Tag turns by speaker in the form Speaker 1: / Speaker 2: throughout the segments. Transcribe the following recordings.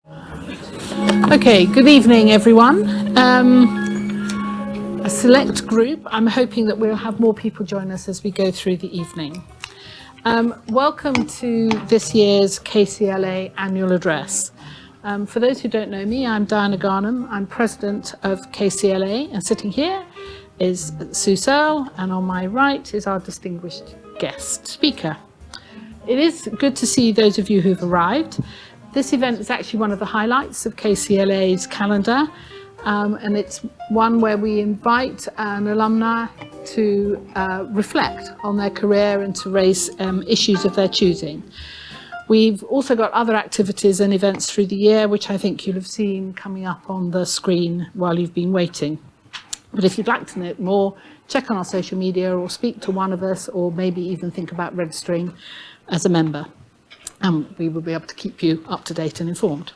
Speaker 1: Okay, good evening everyone. A select group. I'm hoping that we'll have more people join us as we go through the evening. Welcome to this year's KCLA annual address. For those who don't know me, I'm Diana Garnham. I'm president of KCLA, and sitting here is Sue Searle, and on my right is our distinguished guest speaker. It is good to see those of you who've arrived. This event is actually one of the highlights of KCLA's calendar, and it's one where we invite an alumni to reflect on their career and to raise issues of their choosing. We've also got other activities and events through the year, which I think you'll have seen coming up on the screen while you've been waiting. But if you'd like to know more, check on our social media or speak to one of us, or maybe even think about registering as a member. And we will be able to keep you up to date and informed.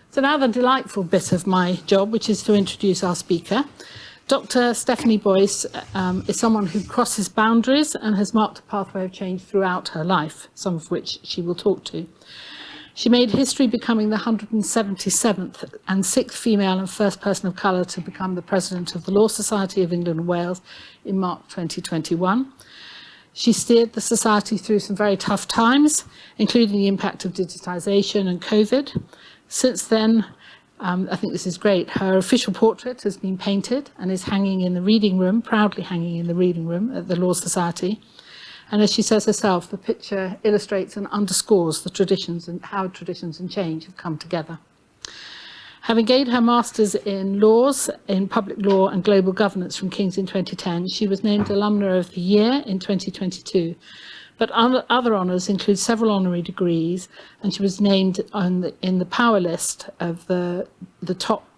Speaker 1: So now the delightful bit of my job, which is to introduce our speaker. Dr. Stephanie Boyce is someone who crosses boundaries and has marked a pathway of change throughout her life, some of which she will talk to. She made history becoming the 177th and 6th female and first person of colour to become the president of the Law Society of England and Wales in March 2021. She steered the Society through some very tough times, including the impact of digitisation and COVID. Since then, I think this is great, her official portrait has been painted and is hanging in the reading room, proudly hanging in the reading room at the Law Society. And as she says herself, the picture illustrates and underscores the traditions and how traditions and change have come together. Having gained her Masters in Laws, in Public Law and Global Governance from King's in 2010, she was named Alumna of the Year in 2022. But other honours include several honorary degrees, and she was named in the power list of the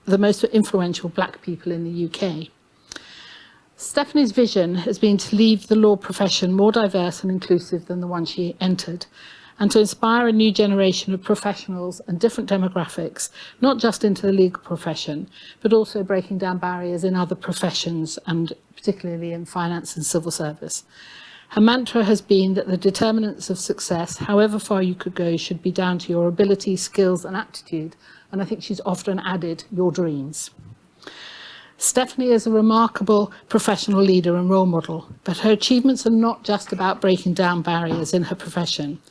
Speaker 1: most influential black people in the UK. Stephanie's vision has been to leave the law profession more diverse and inclusive than the one she entered, and to inspire a new generation of professionals and different demographics, not just into the legal profession, but also breaking down barriers in other professions, and particularly in finance and civil service. Her mantra has been that the determinants of success, however far you could go, should be down to your ability, skills, and aptitude, and I think she's often added your dreams. Stephanie is a remarkable professional leader and role model, but her achievements are not just about breaking down barriers in her profession.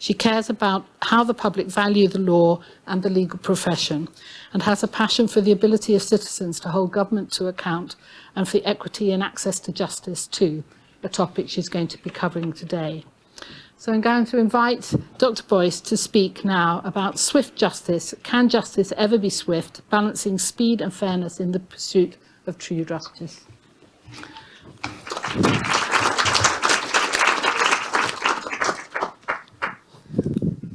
Speaker 1: She cares about how the public value the law and the legal profession, and has a passion for the ability of citizens to hold government to account and for equity and access to justice too, a topic she's going to be covering today. So I'm going to invite Dr. Boyce to speak now about swift justice. Can justice ever be swift, balancing speed and fairness in the pursuit of true justice?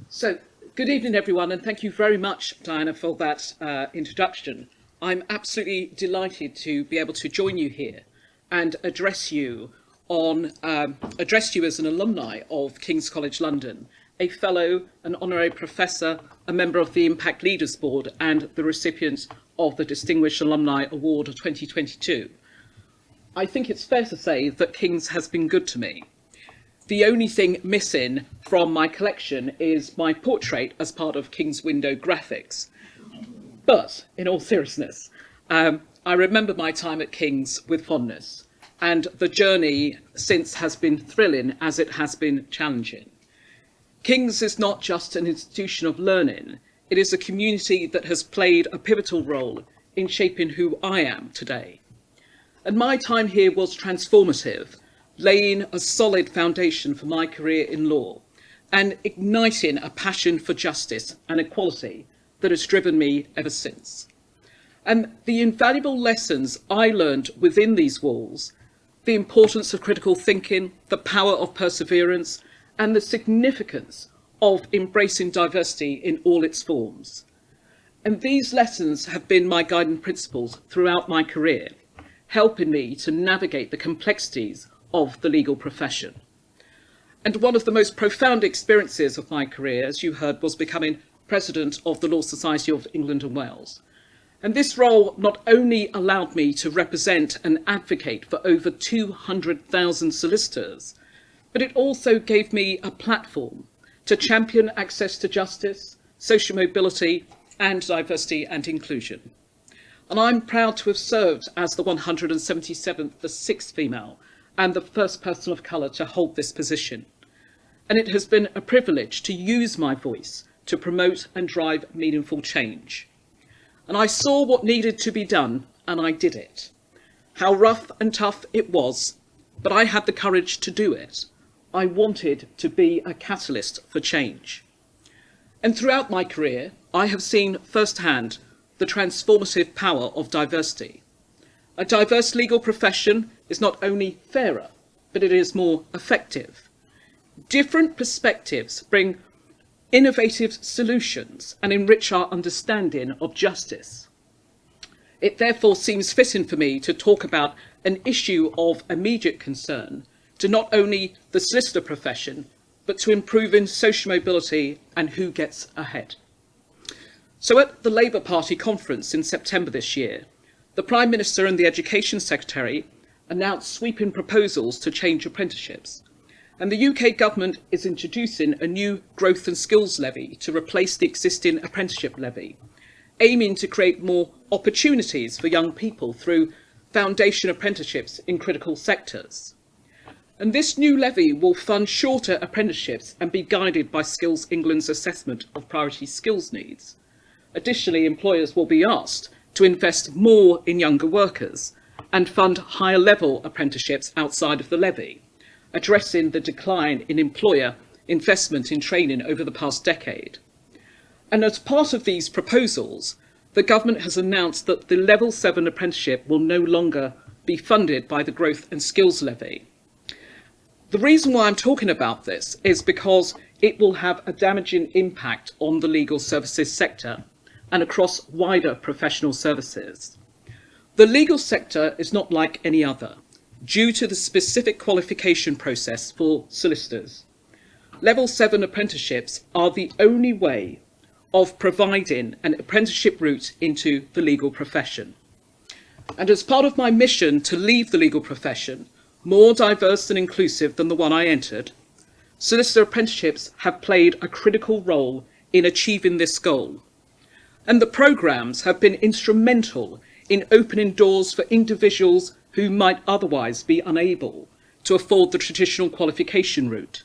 Speaker 2: So, good evening everyone, and thank you very much, Diana, for that introduction. I'm absolutely delighted to be able to join you here and address you as an alumni of King's College London, a fellow, an honorary professor, a member of the Impact Leaders Board, and the recipient of the Distinguished Alumni Award of 2022. I think it's fair to say that King's has been good to me. The only thing missing from my collection is my portrait as part of King's Window graphics. But in all seriousness, I remember my time at King's with fondness. And the journey since has been thrilling as it has been challenging. King's is not just an institution of learning, it is a community that has played a pivotal role in shaping who I am today. And my time here was transformative, laying a solid foundation for my career in law and igniting a passion for justice and equality that has driven me ever since. And the invaluable lessons I learned within these walls, the importance of critical thinking, the power of perseverance, and the significance of embracing diversity in all its forms. And these lessons have been my guiding principles throughout my career, helping me to navigate the complexities of the legal profession. And one of the most profound experiences of my career, as you heard, was becoming president of the Law Society of England and Wales. And this role not only allowed me to represent and advocate for over 200,000 solicitors, but it also gave me a platform to champion access to justice, social mobility, and diversity and inclusion. And I'm proud to have served as the 177th, the sixth female, and the first person of colour to hold this position. And it has been a privilege to use my voice to promote and drive meaningful change. And I saw what needed to be done, and I did it. How rough and tough it was, but I had the courage to do it. I wanted to be a catalyst for change. And throughout my career, I have seen firsthand the transformative power of diversity. A diverse legal profession is not only fairer, but it is more effective. Different perspectives bring innovative solutions and enrich our understanding of justice. It therefore seems fitting for me to talk about an issue of immediate concern to not only the solicitor profession, but to improving social mobility and who gets ahead. So at the Labour Party conference in September this year, the Prime Minister and the Education Secretary announced sweeping proposals to change apprenticeships. And the UK government is introducing a new growth and skills levy to replace the existing apprenticeship levy, aiming to create more opportunities for young people through foundation apprenticeships in critical sectors. And this new levy will fund shorter apprenticeships and be guided by Skills England's assessment of priority skills needs. Additionally, employers will be asked to invest more in younger workers and fund higher level apprenticeships outside of the levy, addressing the decline in employer investment in training over the past decade. And as part of these proposals, the government has announced that the Level 7 apprenticeship will no longer be funded by the Growth and Skills Levy. The reason why I'm talking about this is because it will have a damaging impact on the legal services sector and across wider professional services. The legal sector is not like any other, due to the specific qualification process for solicitors. Level 7 apprenticeships are the only way of providing an apprenticeship route into the legal profession. And as part of my mission to leave the legal profession more diverse and inclusive than the one I entered, solicitor apprenticeships have played a critical role in achieving this goal. And the programmes have been instrumental in opening doors for individuals who might otherwise be unable to afford the traditional qualification route.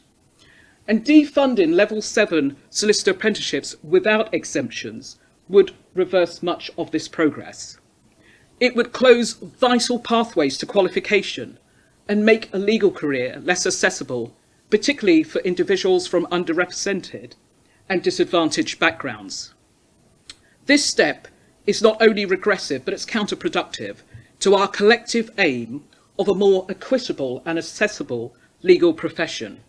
Speaker 2: And defunding Level 7 solicitor apprenticeships without exemptions would reverse much of this progress. It would close vital pathways to qualification and make a legal career less accessible, particularly for individuals from underrepresented and disadvantaged backgrounds. This step is not only regressive, but it's counterproductive to our collective aim of a more equitable and accessible legal profession.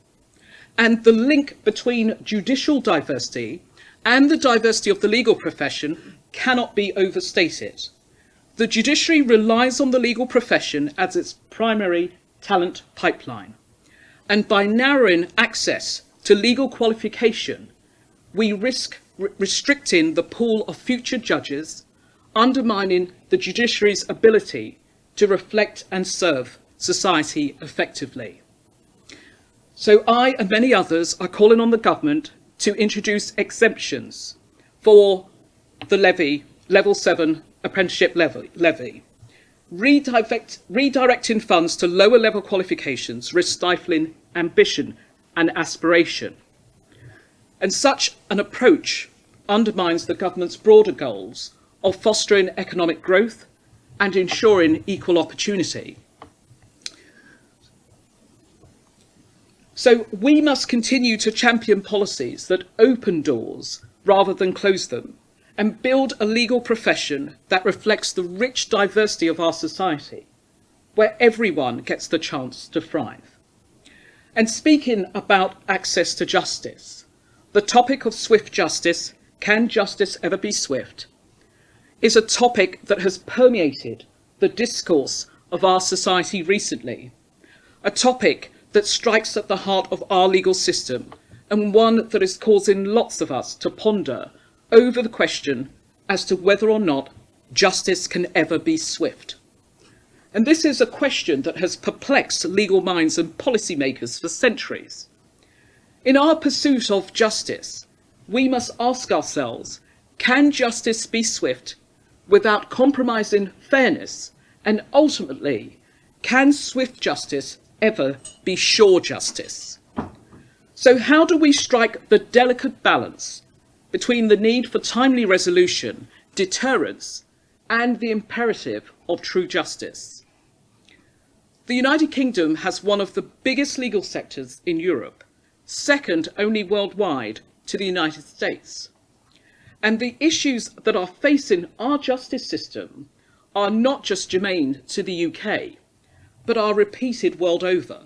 Speaker 2: And the link between judicial diversity and the diversity of the legal profession cannot be overstated. The judiciary relies on the legal profession as its primary talent pipeline. And by narrowing access to legal qualification, we risk restricting the pool of future judges, undermining the judiciary's ability to reflect and serve society effectively. So I and many others are calling on the government to introduce exemptions for the levy, Level 7 apprenticeship levy. Redirecting funds to lower level qualifications risks stifling ambition and aspiration. And such an approach undermines the government's broader goals of fostering economic growth and ensuring equal opportunity. So we must continue to champion policies that open doors rather than close them, and build a legal profession that reflects the rich diversity of our society, where everyone gets the chance to thrive. And speaking about access to justice, the topic of swift justice, can justice ever be swift, is a topic that has permeated the discourse of our society recently, a topic that strikes at the heart of our legal system, and one that is causing lots of us to ponder over the question as to whether or not justice can ever be swift. And this is a question that has perplexed legal minds and policymakers for centuries. In our pursuit of justice, we must ask ourselves, Can justice be swift without compromising fairness? And ultimately, can swift justice ever be sure justice? So how do we strike the delicate balance between the need for timely resolution, deterrence, and the imperative of true justice? The United Kingdom has one of the biggest legal sectors in Europe, second only worldwide to the United States. And the issues that are facing our justice system are not just germane to the UK, but are repeated world over.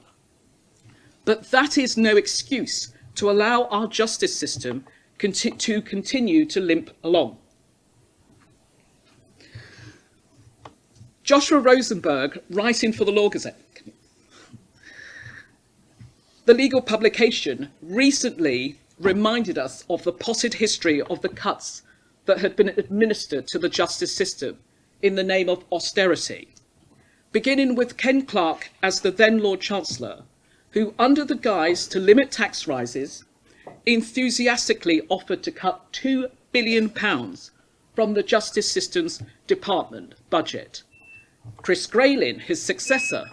Speaker 2: But that is no excuse to allow our justice system to continue to limp along. Joshua Rosenberg, writing for the Law Gazette, the legal publication, recently reminded us of the potted history of the cuts that had been administered to the justice system in the name of austerity, beginning with Ken Clarke as the then Lord Chancellor, who, under the guise to limit tax rises, enthusiastically offered to cut £2 billion from the justice system's department budget. Chris Grayling, his successor,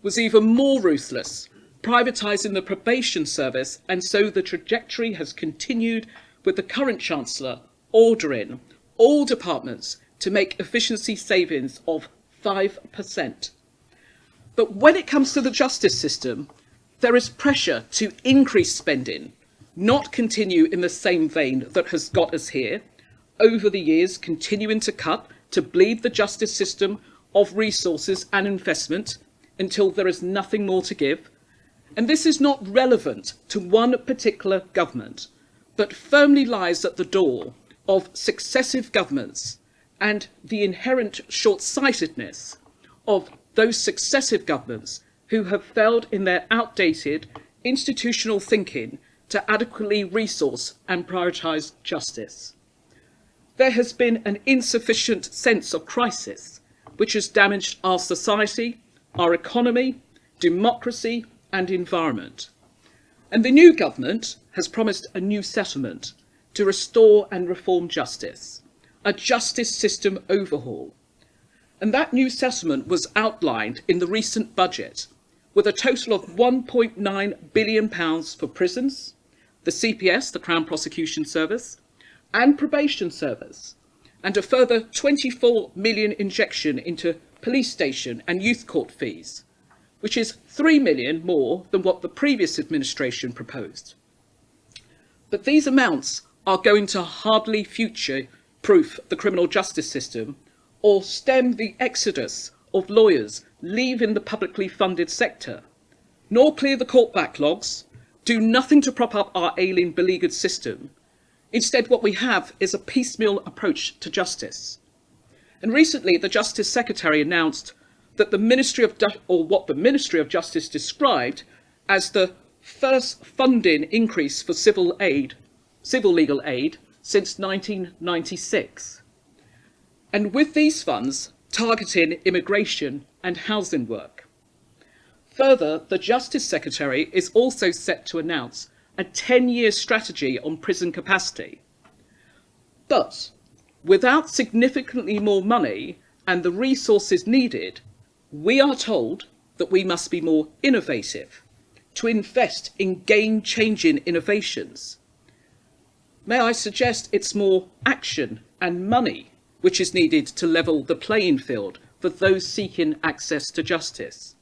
Speaker 2: was even more ruthless, privatising the probation service, and so the trajectory has continued with the current Chancellor ordering all departments to make efficiency savings of 5%. But when it comes to the justice system, there is pressure to increase spending, not continue in the same vein that has got us here, over the years continuing to cut, to bleed the justice system of resources and investment until there is nothing more to give. And this is not relevant to one particular government, but firmly lies at the door of successive governments and the inherent short-sightedness of those successive governments who have failed in their outdated institutional thinking to adequately resource and prioritise justice. There has been an insufficient sense of crisis, which has damaged our society, our economy, democracy, and environment. And the new government has promised a new settlement to restore and reform justice, a justice system overhaul. And that new settlement was outlined in the recent budget, with a total of £1.9 billion for prisons, the CPS, the Crown Prosecution Service, and Probation Service, and a further 24 million injection into police station and youth court fees, which is 3 million more than what the previous administration proposed. But these amounts are going to hardly future-proof the criminal justice system or stem the exodus of lawyers leaving the publicly funded sector, nor clear the court backlogs, do nothing to prop up our ailing, beleaguered system. Instead, what we have is a piecemeal approach to justice. And recently, the Justice Secretary announced that the Ministry of Justice described as the first funding increase for civil legal aid since 1996. And with these funds targeting immigration and housing work. Further, the Justice Secretary is also set to announce a 10-year strategy on prison capacity. But without significantly more money and the resources needed, we are told that we must be more innovative, to invest in game-changing innovations. May I suggest it's more action and money which is needed to level the playing field for those seeking access to justice.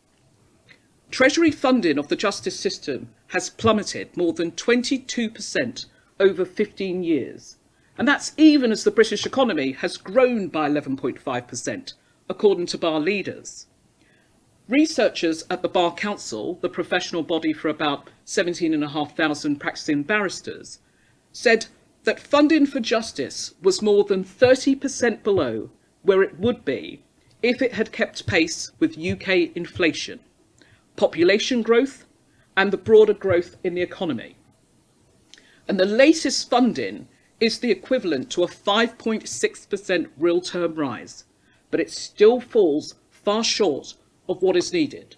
Speaker 2: Treasury funding of the justice system has plummeted more than 22% over 15 years. And that's even as the British economy has grown by 11.5%, according to bar leaders. Researchers at the Bar Council, the professional body for about 17,500 practicing barristers, said that funding for justice was more than 30% below where it would be if it had kept pace with UK inflation, population growth, and the broader growth in the economy. And the latest funding is the equivalent to a 5.6% real term rise, but it still falls far short of what is needed.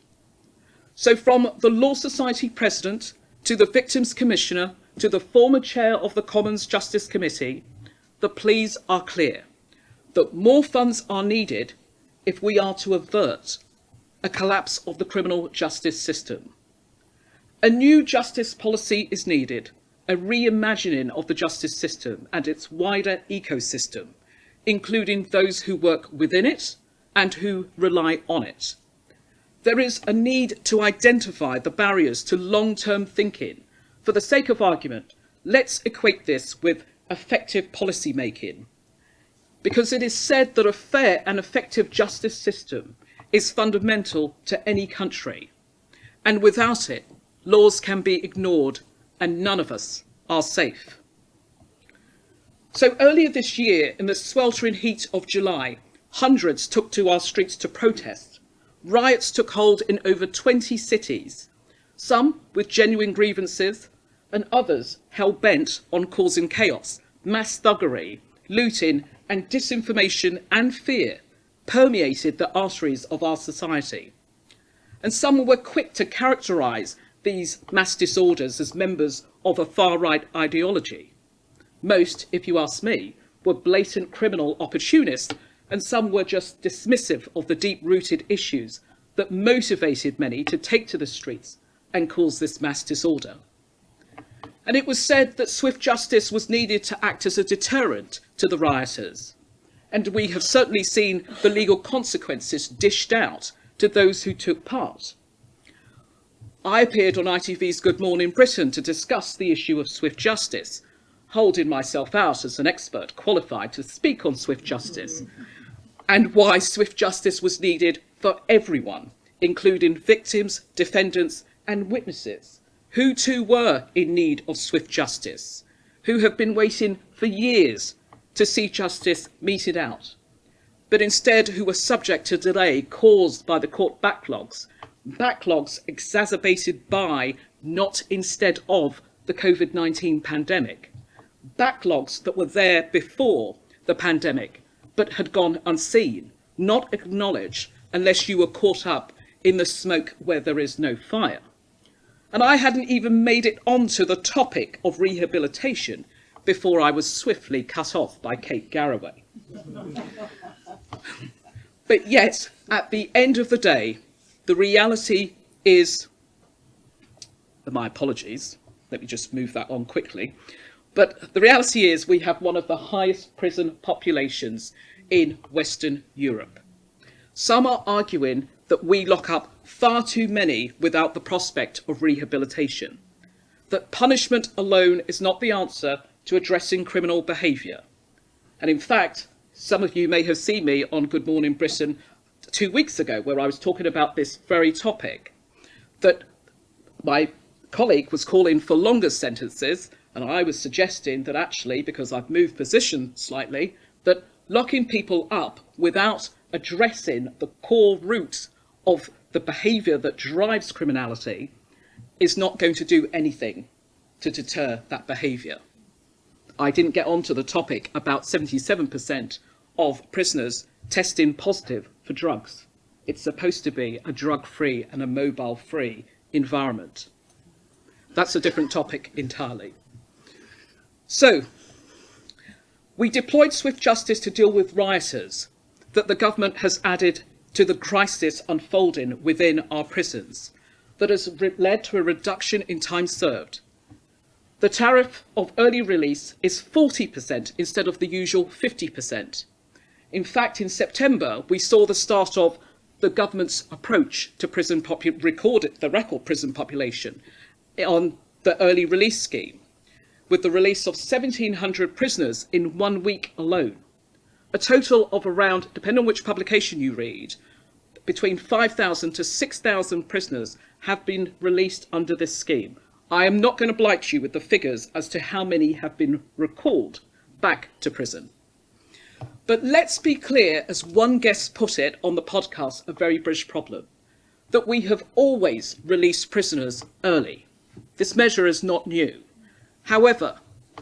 Speaker 2: So from the Law Society President to the Victims Commissioner to the former chair of the Commons Justice Committee, the pleas are clear, that more funds are needed if we are to avert a collapse of the criminal justice system. A new justice policy is needed, a reimagining of the justice system and its wider ecosystem, including those who work within it and who rely on it. There is a need to identify the barriers to long-term thinking. For the sake of argument, let's equate this with effective policy making, because it is said that a fair and effective justice system is fundamental to any country, and without it, laws can be ignored and none of us are safe. So earlier this year, in the sweltering heat of July, hundreds took to our streets to protest. Riots took hold in over 20 cities, some with genuine grievances and others hell-bent on causing chaos. Mass thuggery, looting and disinformation and fear permeated the arteries of our society. And some were quick to characterise these mass disorders as members of a far-right ideology. Most, if you ask me, were blatant criminal opportunists, and some were just dismissive of the deep-rooted issues that motivated many to take to the streets and cause this mass disorder. And it was said that swift justice was needed to act as a deterrent to the rioters. And we have certainly seen the legal consequences dished out to those who took part. I appeared on ITV's Good Morning Britain to discuss the issue of swift justice, holding myself out as an expert qualified to speak on swift justice and why swift justice was needed for everyone, including victims, defendants and witnesses, who too were in need of swift justice, who have been waiting for years to see justice meted out, but instead who were subject to delay caused by the court backlogs exacerbated by, not instead of, the COVID-19 pandemic. Backlogs that were there before the pandemic, but had gone unseen, not acknowledged, unless you were caught up in the smoke where there is no fire. And I hadn't even made it onto the topic of rehabilitation before I was swiftly cut off by Kate Garraway. But yet, at the end of the day, the reality is, my apologies, let me just move that on quickly, but the reality is we have one of the highest prison populations in Western Europe. Some are arguing that we lock up far too many without the prospect of rehabilitation, that punishment alone is not the answer to addressing criminal behaviour. And in fact, some of you may have seen me on Good Morning Britain 2 weeks ago, where I was talking about this very topic, that my colleague was calling for longer sentences, and I was suggesting that actually, because I've moved position slightly, that locking people up without addressing the core roots of the behaviour that drives criminality is not going to do anything to deter that behaviour. I didn't get onto the topic about 77% of prisoners testing positive for drugs. It's supposed to be a drug-free and a mobile-free environment. That's a different topic entirely. So, we deployed swift justice to deal with rioters that the government has added to the crisis unfolding within our prisons that has led to a reduction in time served. The tariff of early release is 40% instead of the usual 50%. In fact, in September, we saw the start of the government's approach to the record prison population on the early release scheme, with the release of 1,700 prisoners in 1 week alone. A total of around, depending on which publication you read, between 5,000 to 6,000 prisoners have been released under this scheme. I am not going to blight you with the figures as to how many have been recalled back to prison. But let's be clear, as one guest put it on the podcast, A Very British Problem, that we have always released prisoners early. This measure is not new. However,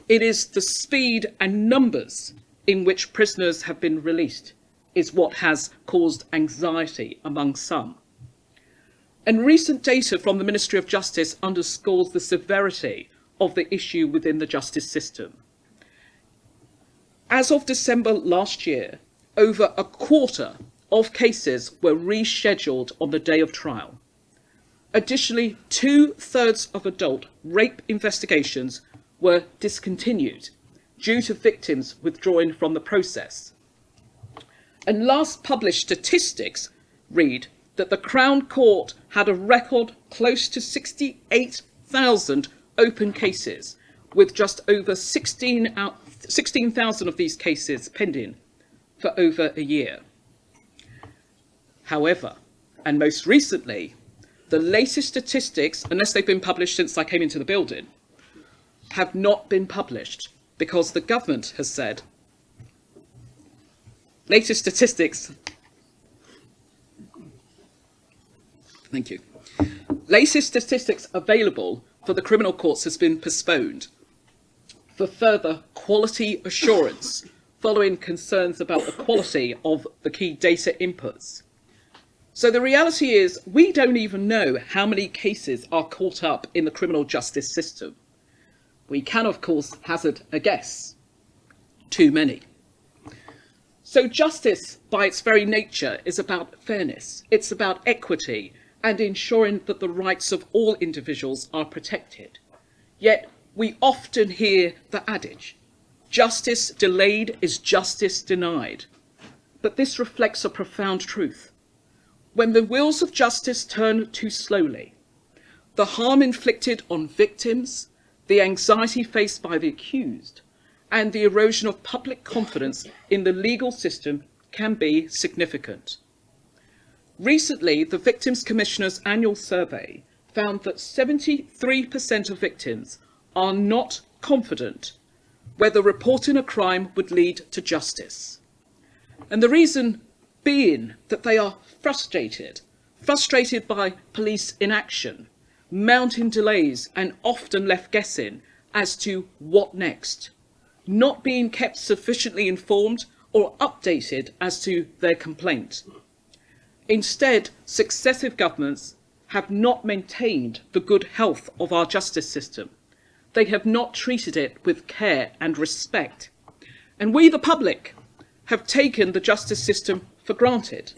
Speaker 2: it is the speed and numbers in which prisoners have been released is what has caused anxiety among some. And recent data from the Ministry of Justice underscores the severity of the issue within the justice system. As of December last year, over a quarter of cases were rescheduled on the day of trial. Additionally, 2/3 of adult rape investigations were discontinued due to victims withdrawing from the process. And last published statistics read that the Crown Court had a record close to 68,000 open cases, with just over 16,000 of these cases pending for over a year. However, and most recently, the latest statistics, unless they've been published since I came into the building, have not been published because the government has said, latest statistics, thank you, latest statistics available for the criminal courts has been postponed for further quality assurance following concerns about the quality of the key data inputs. So the reality is we don't even know how many cases are caught up in the criminal justice system. We can, of course, hazard a guess. Too many. So justice, by its very nature, is about fairness. It's about equity and ensuring that the rights of all individuals are protected. Yet we often hear the adage, justice delayed is justice denied. But this reflects a profound truth. When the wheels of justice turn too slowly, the harm inflicted on victims, the anxiety faced by the accused, and the erosion of public confidence in the legal system can be significant. Recently, the Victims Commissioner's annual survey found that 73% of victims are not confident whether reporting a crime would lead to justice. And the reason being that they are frustrated by police inaction, mounting delays, and often left guessing as to what next, not being kept sufficiently informed or updated as to their complaint. Instead, successive governments have not maintained the good health of our justice system. They have not treated it with care and respect. And we, the public, have taken the justice system for granted.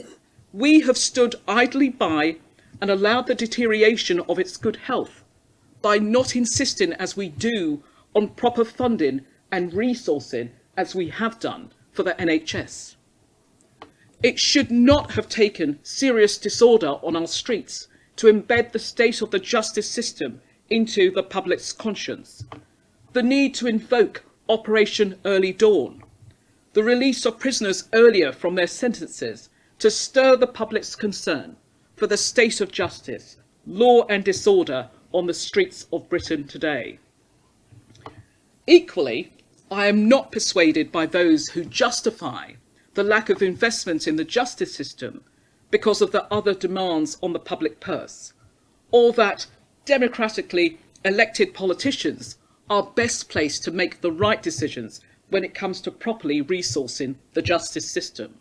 Speaker 2: We have stood idly by and allowed the deterioration of its good health by not insisting as we do on proper funding and resourcing as we have done for the NHS. It should not have taken serious disorder on our streets to embed the state of the justice system into the public's conscience. The need to invoke Operation Early Dawn, the release of prisoners earlier from their sentences to stir the public's concern for the state of justice, law and disorder on the streets of Britain today. Equally, I am not persuaded by those who justify the lack of investment in the justice system because of the other demands on the public purse, or that democratically elected politicians are best placed to make the right decisions when it comes to properly resourcing the justice system.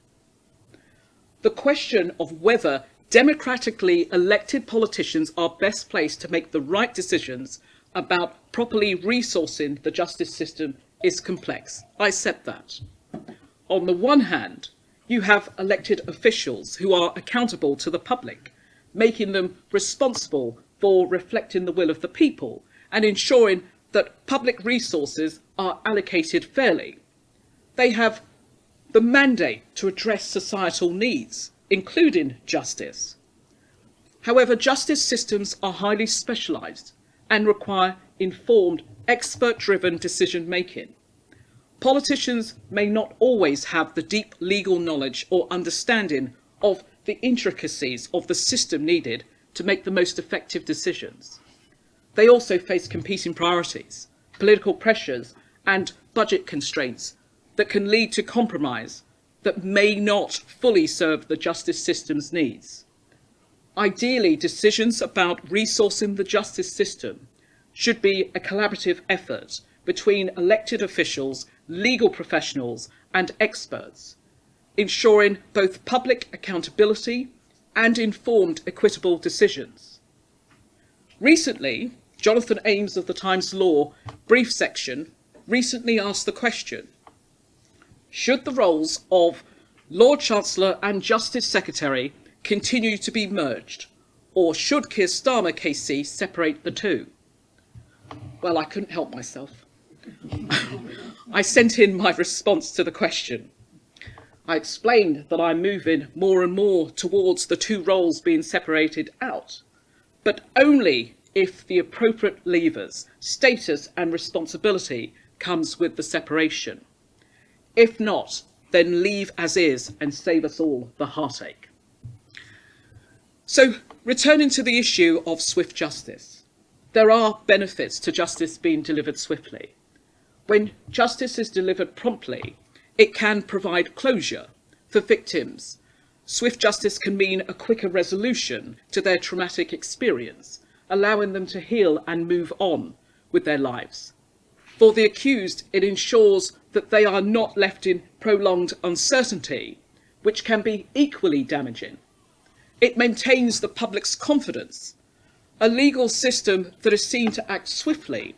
Speaker 2: The question of whether democratically elected politicians are best placed to make the right decisions about properly resourcing the justice system is complex. I accept that. On the one hand, you have elected officials who are accountable to the public, making them responsible for reflecting the will of the people and ensuring that public resources are allocated fairly. They have the mandate to address societal needs, including justice. However, justice systems are highly specialised and require informed, expert-driven decision-making. Politicians may not always have the deep legal knowledge or understanding of the intricacies of the system needed to make the most effective decisions. They also face competing priorities, political pressures, and budget constraints that can lead to compromise that may not fully serve the justice system's needs. Ideally, decisions about resourcing the justice system should be a collaborative effort between elected officials, legal professionals, and experts, ensuring both public accountability and informed, equitable decisions. Recently, Jonathan Ames of the Times Law brief section recently asked the question, Should the roles of Lord Chancellor and Justice Secretary continue to be merged, or should Keir Starmer KC separate the two? Well, I couldn't help myself. I sent in my response to the question. I explained that I'm moving more and more towards the two roles being separated out, but only if the appropriate levers, status and responsibility comes with the separation. If not, then leave as is and save us all the heartache. So, returning to the issue of swift justice, there are benefits to justice being delivered swiftly. When justice is delivered promptly, it can provide closure for victims. Swift justice can mean a quicker resolution to their traumatic experience, allowing them to heal and move on with their lives. For the accused, it ensures that they are not left in prolonged uncertainty, which can be equally damaging. It maintains the public's confidence. A legal system that is seen to act swiftly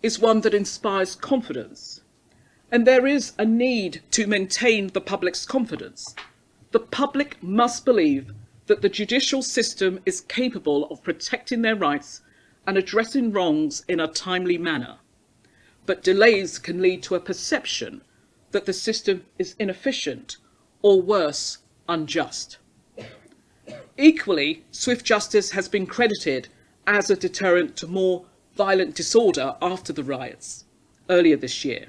Speaker 2: is one that inspires confidence. And there is a need to maintain the public's confidence. The public must believe that the judicial system is capable of protecting their rights and addressing wrongs in a timely manner. But delays can lead to a perception that the system is inefficient or worse, unjust. Equally, swift justice has been credited as a deterrent to more violent disorder after the riots earlier this year.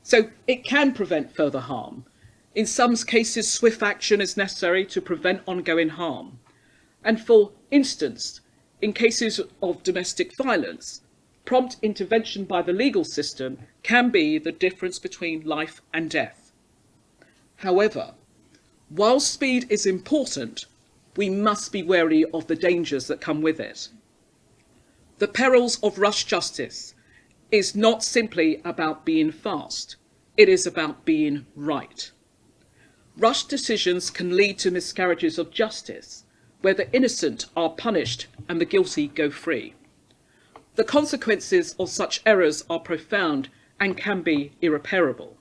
Speaker 2: So it can prevent further harm. In some cases, swift action is necessary to prevent ongoing harm. And for instance, in cases of domestic violence, prompt intervention by the legal system can be the difference between life and death. However, while speed is important, we must be wary of the dangers that come with it. The perils of rush justice is not simply about being fast, it is about being right. Rush decisions can lead to miscarriages of justice, where the innocent are punished and the guilty go free. The consequences of such errors are profound and can be irreparable.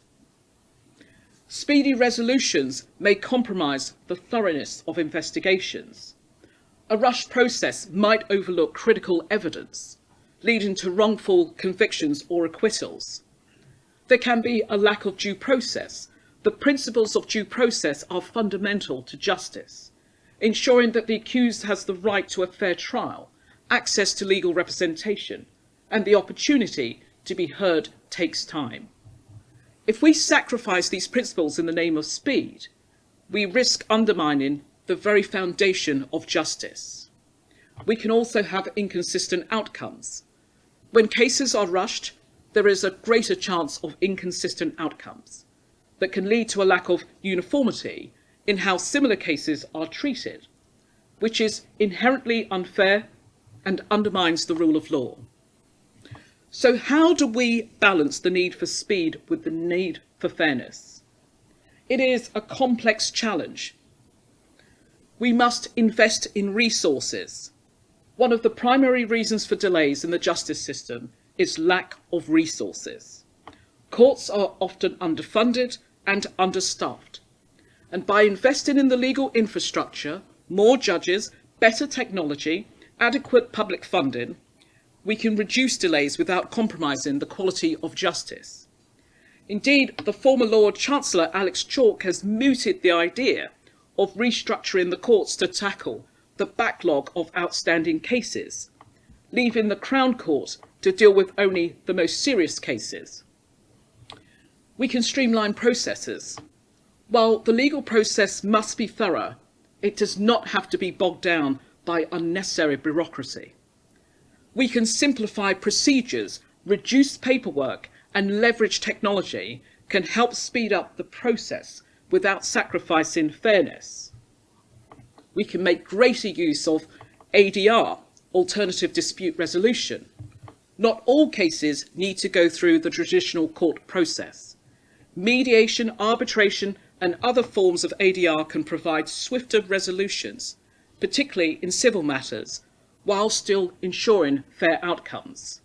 Speaker 2: Speedy resolutions may compromise the thoroughness of investigations. A rushed process might overlook critical evidence, leading to wrongful convictions or acquittals. There can be a lack of due process. The principles of due process are fundamental to justice, ensuring that the accused has the right to a fair trial, access to legal representation, and the opportunity to be heard takes time. If we sacrifice these principles in the name of speed, we risk undermining the very foundation of justice. We can also have inconsistent outcomes. When cases are rushed, there is a greater chance of inconsistent outcomes that can lead to a lack of uniformity in how similar cases are treated, which is inherently unfair and undermines the rule of law. So how do we balance the need for speed with the need for fairness? It is a complex challenge. We must invest in resources. One of the primary reasons for delays in the justice system is lack of resources. Courts are often underfunded and understaffed. And by investing in the legal infrastructure, more judges, better technology, adequate public funding, we can reduce delays without compromising the quality of justice. Indeed, the former Lord Chancellor Alex Chalk has mooted the idea of restructuring the courts to tackle the backlog of outstanding cases, leaving the Crown Court to deal with only the most serious cases. We can streamline processes. While the legal process must be thorough, it does not have to be bogged down by unnecessary bureaucracy. We can simplify procedures, reduce paperwork, and leverage technology can help speed up the process without sacrificing fairness. We can make greater use of ADR, alternative dispute resolution. Not all cases need to go through the traditional court process. Mediation, arbitration, and other forms of ADR can provide swifter resolutions, particularly in civil matters, while still ensuring fair outcomes.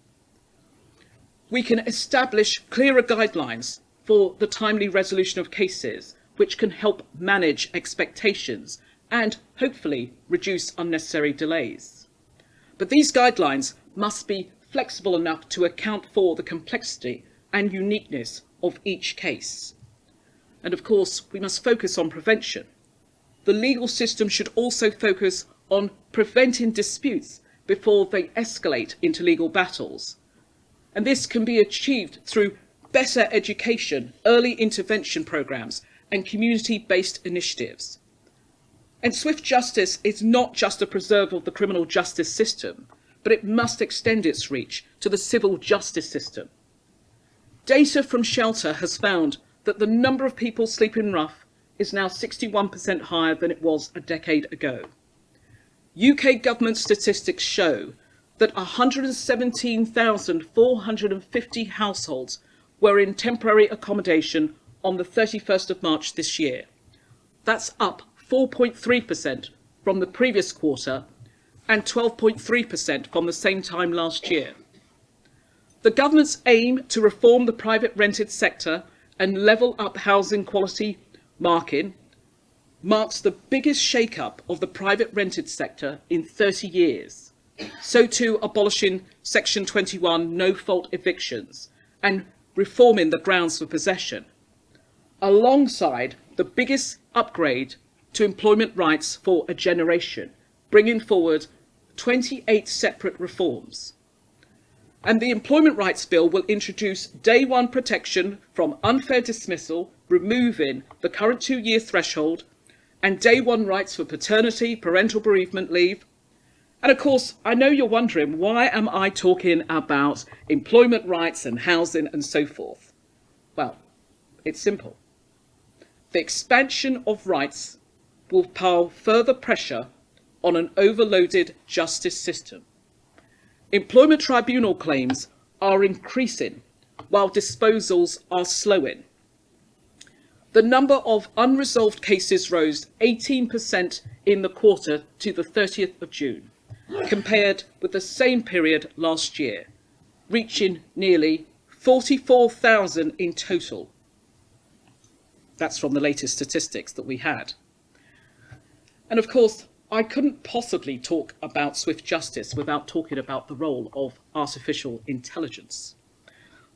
Speaker 2: We can establish clearer guidelines for the timely resolution of cases, which can help manage expectations and hopefully reduce unnecessary delays. But these guidelines must be flexible enough to account for the complexity and uniqueness of each case. And of course, we must focus on prevention. The legal system should also focus on preventing disputes before they escalate into legal battles. And this can be achieved through better education, early intervention programs, and community-based initiatives. And swift justice is not just a preserve of the criminal justice system, but it must extend its reach to the civil justice system. Data from Shelter has found that the number of people sleeping rough is now 61% higher than it was a decade ago. UK government statistics show that 117,450 households were in temporary accommodation on the 31st of March this year. That's up 4.3% from the previous quarter and 12.3% from the same time last year. The government's aim to reform the private rented sector and level up housing quality marking marks the biggest shake-up of the private rented sector in 30 years. So too abolishing Section 21 no-fault evictions and reforming the grounds for possession, alongside the biggest upgrade to employment rights for a generation, bringing forward 28 separate reforms. And the Employment Rights Bill will introduce day one protection from unfair dismissal, removing the current 2-year threshold, and day one rights for paternity, parental bereavement leave. And of course, I know you're wondering, why am I talking about employment rights and housing and so forth? Well, it's simple. The expansion of rights will pile further pressure on an overloaded justice system. Employment tribunal claims are increasing while disposals are slowing. The number of unresolved cases rose 18% in the quarter to the 30th of June, compared with the same period last year, reaching nearly 44,000 in total. That's from the latest statistics that we had. And of course, I couldn't possibly talk about swift justice without talking about the role of artificial intelligence.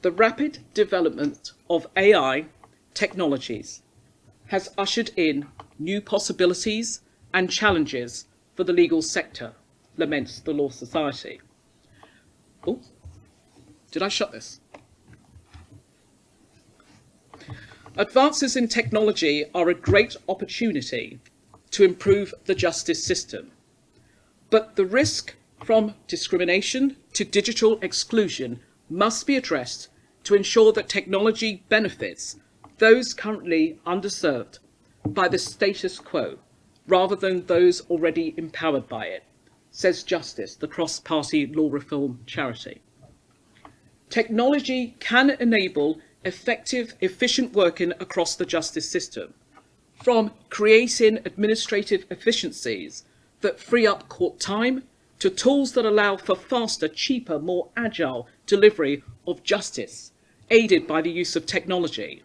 Speaker 2: The rapid development of AI technologies has ushered in new possibilities and challenges for the legal sector, laments the Law Society. Oh, did I shut this? Advances in technology are a great opportunity to improve the justice system, but the risk from discrimination to digital exclusion must be addressed to ensure that technology benefits those currently underserved by the status quo rather than those already empowered by it, says Justice, the cross-party law reform charity. Technology can enable effective, efficient working across the justice system, from creating administrative efficiencies that free up court time to tools that allow for faster, cheaper, more agile delivery of justice, aided by the use of technology.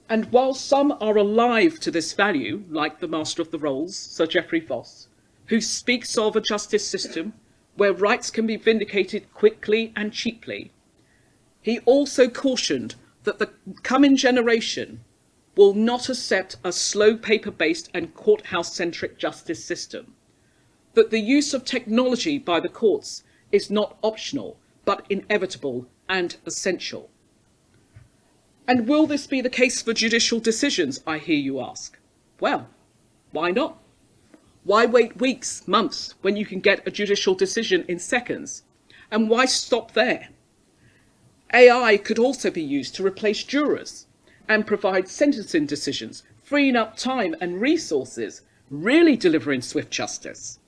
Speaker 2: And while some are alive to this value, like the Master of the Rolls, Sir Geoffrey Voss, who speaks of a justice system where rights can be vindicated quickly and cheaply, he also cautioned that the coming generation will not accept a slow paper-based and courthouse-centric justice system, that the use of technology by the courts is not optional, but inevitable and essential. And will this be the case for judicial decisions, I hear you ask? Well, why not? Why wait weeks, months, when you can get a judicial decision in seconds? And why stop there? AI could also be used to replace jurors and provide sentencing decisions, freeing up time and resources, really delivering swift justice.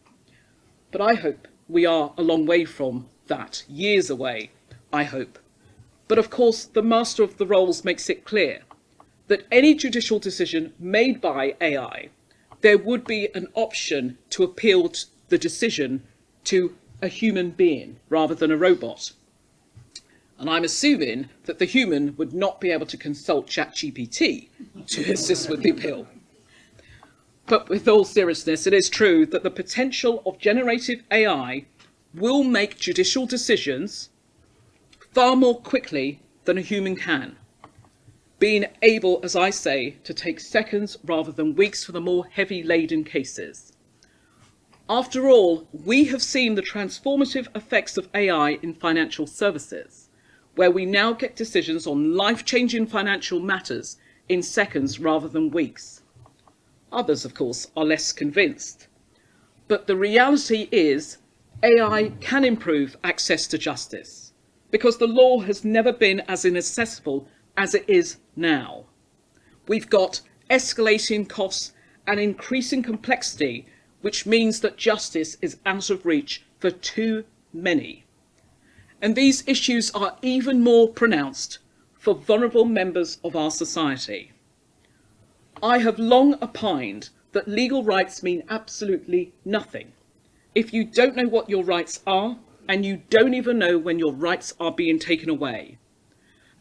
Speaker 2: But I hope we are a long way from that, years away, I hope. But of course, the Master of the Rolls makes it clear that any judicial decision made by AI, there would be an option to appeal the decision to a human being rather than a robot. And I'm assuming that the human would not be able to consult ChatGPT to assist with the appeal. But with all seriousness, it is true that the potential of generative AI will make judicial decisions far more quickly than a human can, being able, as I say, to take seconds rather than weeks for the more heavy-laden cases. After all, we have seen the transformative effects of AI in financial services, where we now get decisions on life-changing financial matters in seconds rather than weeks. Others, of course, are less convinced. But the reality is AI can improve access to justice because the law has never been as inaccessible as it is now. We've got escalating costs and increasing complexity, which means that justice is out of reach for too many. And these issues are even more pronounced for vulnerable members of our society. I have long opined that legal rights mean absolutely nothing if you don't know what your rights are and you don't even know when your rights are being taken away.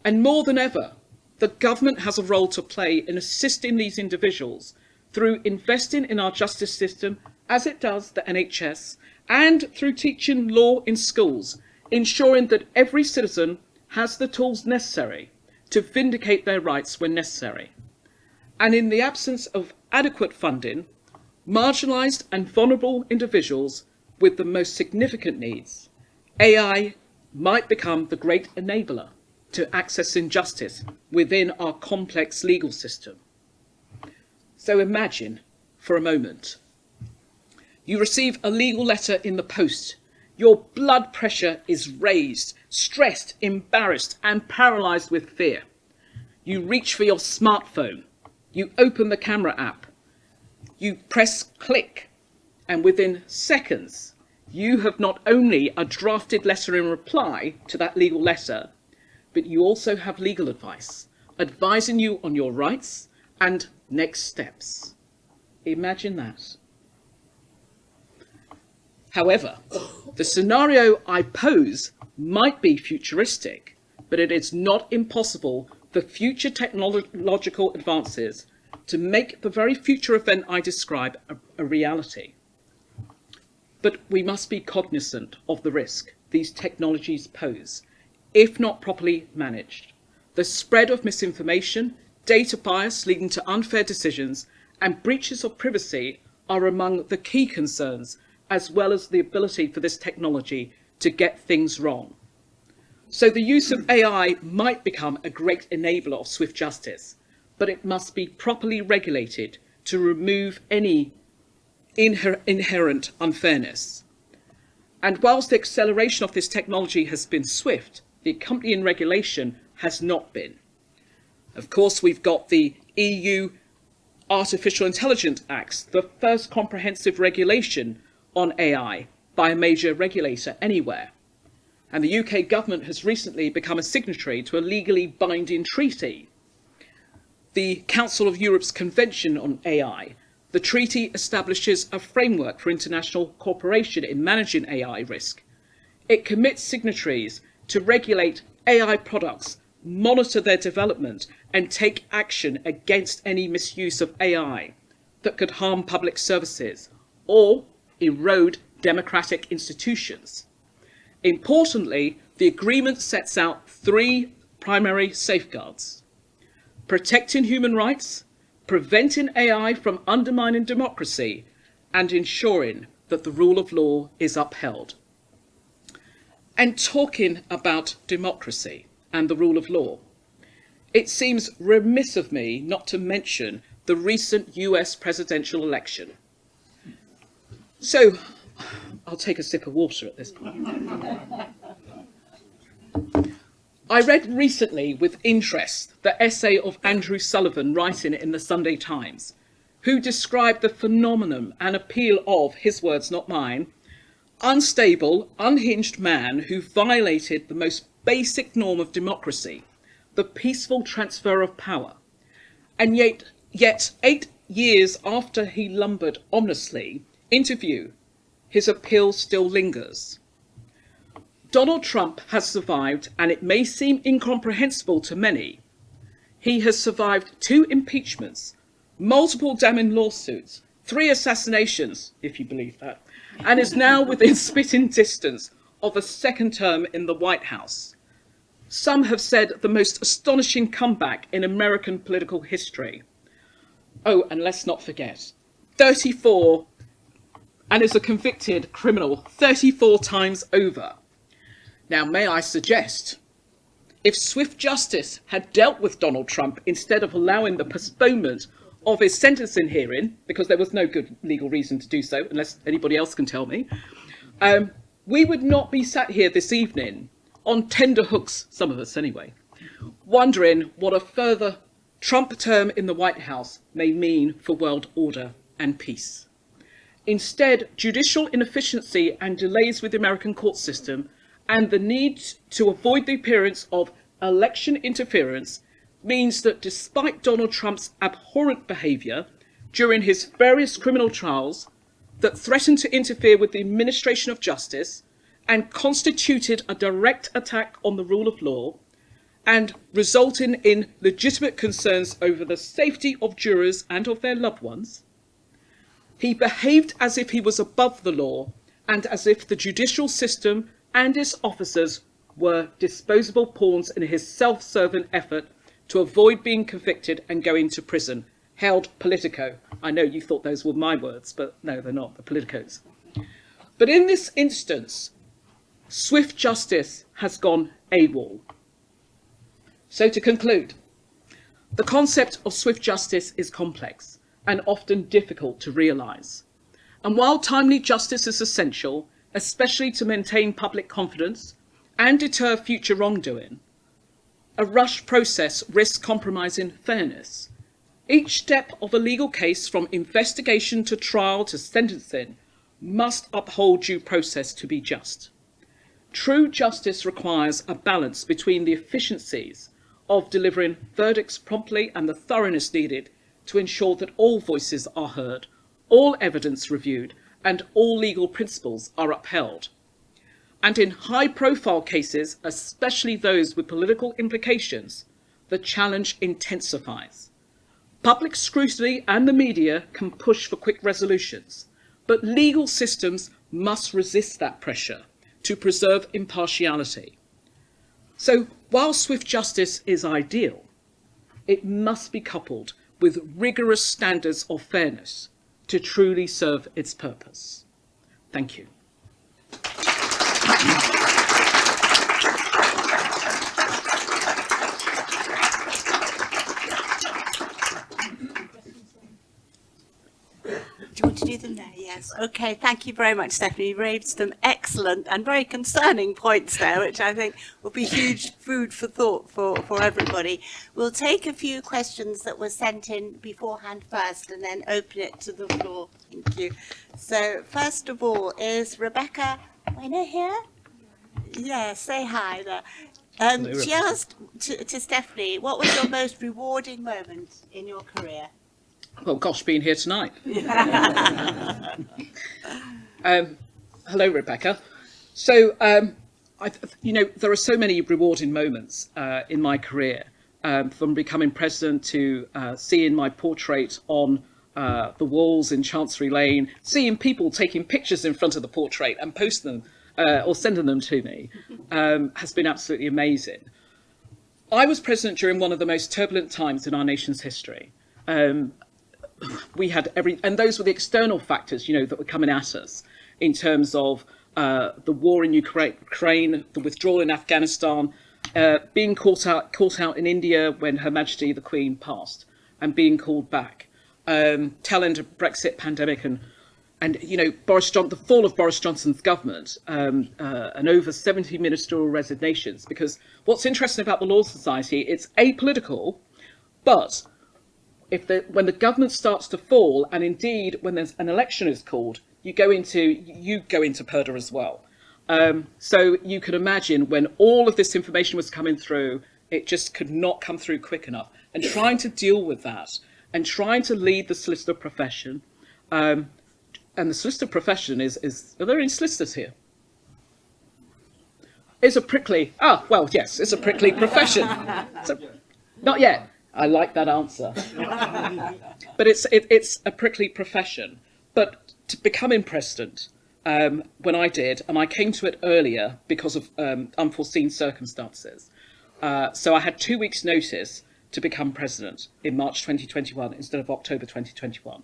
Speaker 2: And more than ever, the government has a role to play in assisting these individuals through investing in our justice system, as it does the NHS, and through teaching law in schools, ensuring that every citizen has the tools necessary to vindicate their rights when necessary. And in the absence of adequate funding, marginalised and vulnerable individuals with the most significant needs, AI might become the great enabler to accessing justice within our complex legal system. So imagine for a moment, you receive a legal letter in the post. Your blood pressure is raised, stressed, embarrassed, and paralysed with fear. You reach for your smartphone. You open the camera app, you press click, and within seconds, you have not only a drafted letter in reply to that legal letter, but you also have legal advice, advising you on your rights and next steps. Imagine that. However, the scenario I pose might be futuristic, but it is not impossible for future technological advances to make the very future event I describe a reality. But we must be cognizant of the risk these technologies pose, if not properly managed. The spread of misinformation, data bias leading to unfair decisions, and breaches of privacy are among the key concerns, as well as the ability for this technology to get things wrong. So the use of AI might become a great enabler of swift justice, but it must be properly regulated to remove any inherent unfairness. And whilst the acceleration of this technology has been swift, the accompanying regulation has not been. Of course, we've got the EU Artificial Intelligence Act, the first comprehensive regulation on AI by a major regulator anywhere. And the UK government has recently become a signatory to a legally binding treaty, the Council of Europe's Convention on AI. The treaty establishes a framework for international cooperation in managing AI risk. It commits signatories to regulate AI products, monitor their development, and take action against any misuse of AI that could harm public services or erode democratic institutions. Importantly, the agreement sets out 3 primary safeguards: protecting human rights, preventing AI from undermining democracy, and ensuring that the rule of law is upheld. And talking about democracy and the rule of law, it seems remiss of me not to mention the recent US presidential election. So, I'll take a sip of water at this point. I read recently with interest the essay of Andrew Sullivan writing in the Sunday Times, who described the phenomenon and appeal of, his words not mine, unstable, unhinged man who violated the most basic norm of democracy, the peaceful transfer of power. And yet 8 years after he lumbered ominously into view, his appeal still lingers. Donald Trump has survived, and it may seem incomprehensible to many, he has survived 2 impeachments, multiple damning lawsuits, 3 assassinations, if you believe that, and is now within spitting distance of a 2nd term in the White House. Some have said the most astonishing comeback in American political history. Oh, and let's not forget, 34, and is a convicted criminal 34 times over. Now, may I suggest, if swift justice had dealt with Donald Trump instead of allowing the postponement of his sentencing hearing, because there was no good legal reason to do so, unless anybody else can tell me, we would not be sat here this evening on tender hooks, some of us anyway, wondering what a further Trump term in the White House may mean for world order and peace. Instead, judicial inefficiency and delays with the American court system and the need to avoid the appearance of election interference means that despite Donald Trump's abhorrent behaviour during his various criminal trials that threatened to interfere with the administration of justice and constituted a direct attack on the rule of law and resulting in legitimate concerns over the safety of jurors and of their loved ones, he behaved as if he was above the law and as if the judicial system and its officers were disposable pawns in his self-serving effort to avoid being convicted and going to prison. Held Politico. I know you thought those were my words, but no, they're not, the Politico's. But in this instance, swift justice has gone AWOL. So to conclude, the concept of swift justice is complex and often difficult to realise. And while timely justice is essential, especially to maintain public confidence and deter future wrongdoing, a rushed process risks compromising fairness. Each step of a legal case, from investigation to trial to sentencing, must uphold due process to be just. True justice requires a balance between the efficiencies of delivering verdicts promptly and the thoroughness needed to ensure that all voices are heard, all evidence reviewed, and all legal principles are upheld. And in high-profile cases, especially those with political implications, the challenge intensifies. Public scrutiny and the media can push for quick resolutions, but legal systems must resist that pressure to preserve impartiality. So while swift justice is ideal, it must be coupled with rigorous standards of fairness to truly serve its purpose. Thank you.
Speaker 3: Do you want to do them there? Yes. Okay, thank you very much, Stephanie. You raised some excellent and very concerning points there, which I think will be huge food for thought for everybody. We'll take a few questions that were sent in beforehand first and then open it to the floor. Thank you. So first of all, is Rebecca Weiner here? Yeah, say hi there. She asked to Stephanie, what was your most rewarding moment in your career?
Speaker 2: Well, gosh, being here tonight. Hello, Rebecca. So, there are so many rewarding moments in my career, from becoming president to seeing my portrait on the walls in Chancery Lane, seeing people taking pictures in front of the portrait and posting them or sending them to me, has been absolutely amazing. I was president during one of the most turbulent times in our nation's history. We had and those were the external factors, that were coming at us in terms of the war in Ukraine, the withdrawal in Afghanistan, being caught out in India when Her Majesty the Queen passed, and being called back, tail end of Brexit pandemic, and the fall of Boris Johnson's government, and over 70 ministerial resignations. Because what's interesting about the Law Society, it's apolitical, but when the government starts to fall, and indeed when there's an election is called, you go into purdah as well. So you can imagine when all of this information was coming through, it just could not come through quick enough. And trying to deal with that, and trying to lead the solicitor profession, and the solicitor profession is are there any solicitors here? It's a prickly, well, yes, it's a prickly profession. Not yet. I like that answer. But it's a prickly profession. But to becoming president, when I did, and I came to it earlier because of unforeseen circumstances. So I had 2 weeks' notice to become president in March 2021 instead of October 2021.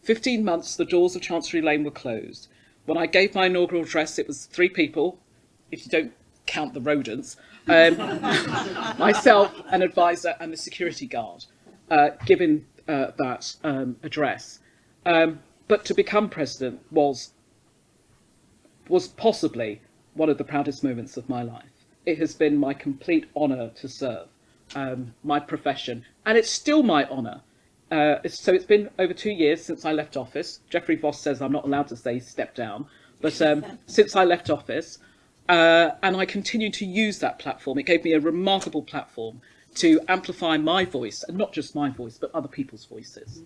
Speaker 2: 15 months, the doors of Chancery Lane were closed. When I gave my inaugural address, it was 3 people, if you don't count the rodents, myself, an advisor, and the security guard, giving that address. But to become president was possibly one of the proudest moments of my life. It has been my complete honour to serve my profession, and it's still my honour. So it's been over 2 years since I left office. Geoffrey Voss says I'm not allowed to say step down, but since I left office, and I continue to use that platform. It gave me a remarkable platform to amplify my voice, and not just my voice, but other people's voices.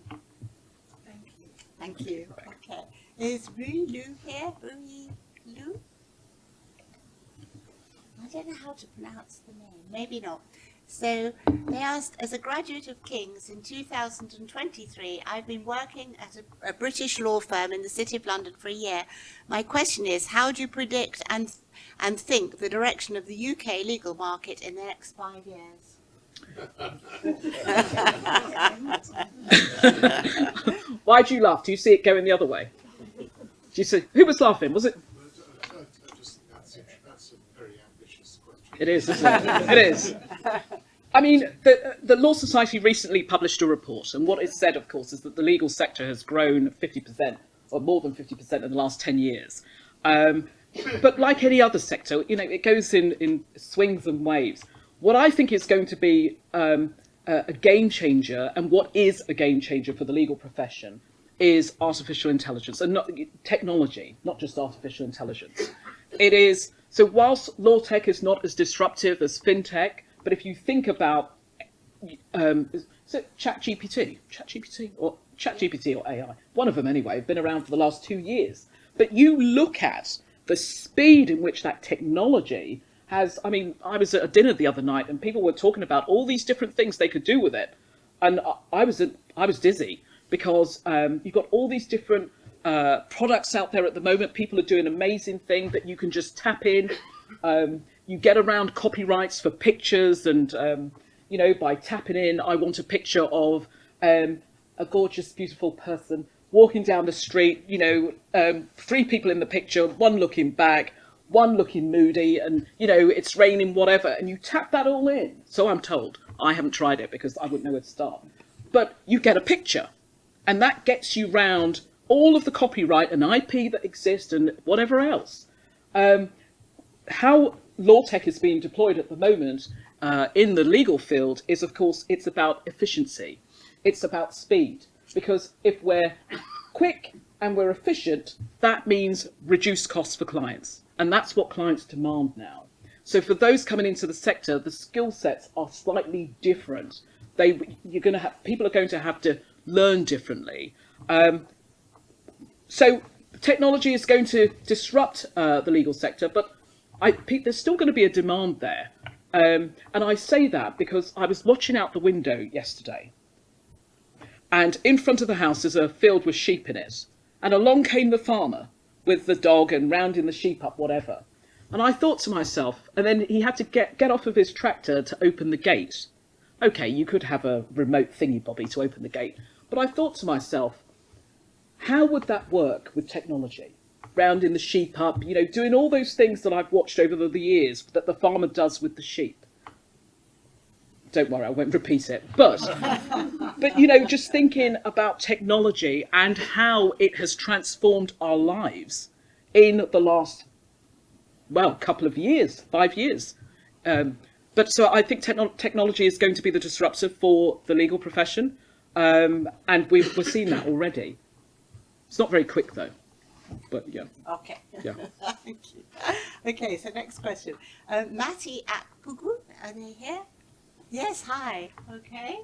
Speaker 3: Thank you. Thank you. Okay. Is Rui Lu here? Rui Lu? I don't know how to pronounce the name. Maybe not. So they asked, as a graduate of King's in 2023, I've been working at a British law firm in the City of London for a year. My question is, how do you predict and think the direction of the UK legal market in the next 5 years?
Speaker 2: Why do you laugh? Do you see it going the other way? Do you see? Who was laughing? Was it?
Speaker 4: That's a very ambitious question.
Speaker 2: It is, isn't it? It is. I mean, the Law Society recently published a report, and what it said, of course, is that the legal sector has grown 50%, or more than 50% in the last 10 years. But like any other sector, you know, it goes in swings and waves. What I think is going to be a game changer, and what is a game changer for the legal profession, is artificial intelligence, and not technology, not just artificial intelligence. It is, so whilst law tech is not as disruptive as fintech, but if you think about, is it ChatGPT or AI? One of them anyway, been around for the last 2 years. But you look at the speed in which that technology has, I mean, I was at a dinner the other night and people were talking about all these different things they could do with it. And I was dizzy because you've got all these different products out there at the moment. People are doing amazing things that you can just tap in. You get around copyrights for pictures and, you know, by tapping in, I want a picture of a gorgeous, beautiful person walking down the street, you know, 3 people in the picture, 1 looking back, 1 looking moody, and, you know, it's raining, whatever, and you tap that all in. So I'm told. I haven't tried it because I wouldn't know where to start. But you get a picture, and that gets you round all of the copyright and IP that exist and whatever else. How law tech is being deployed at the moment in the legal field is, of course, it's about efficiency. It's about speed. Because if we're quick and we're efficient, that means reduced costs for clients. And that's what clients demand now. So for those coming into the sector, the skill sets are slightly different. People are going to have to learn differently. So technology is going to disrupt the legal sector, but there's still going to be a demand there. And I say that because I was watching out the window yesterday. And in front of the house is a field with sheep in it. And along came the farmer with the dog and rounding the sheep up, whatever. And I thought to myself, and then he had to get off of his tractor to open the gate. Okay, you could have a remote thingy-bobby to open the gate. But I thought to myself, how would that work with technology? Rounding the sheep up, you know, doing all those things that I've watched over the years that the farmer does with the sheep. Don't worry, I won't repeat it. But you know, just thinking about technology and how it has transformed our lives in the last, well, couple of years, 5 years. But so I think technology is going to be the disruptor for the legal profession. And we're seeing that already. It's not very quick though, but yeah.
Speaker 3: Okay.
Speaker 2: Yeah.
Speaker 3: Thank you. Okay, so next question. Matty at Pugu, are they here? Yes, hi. Okay.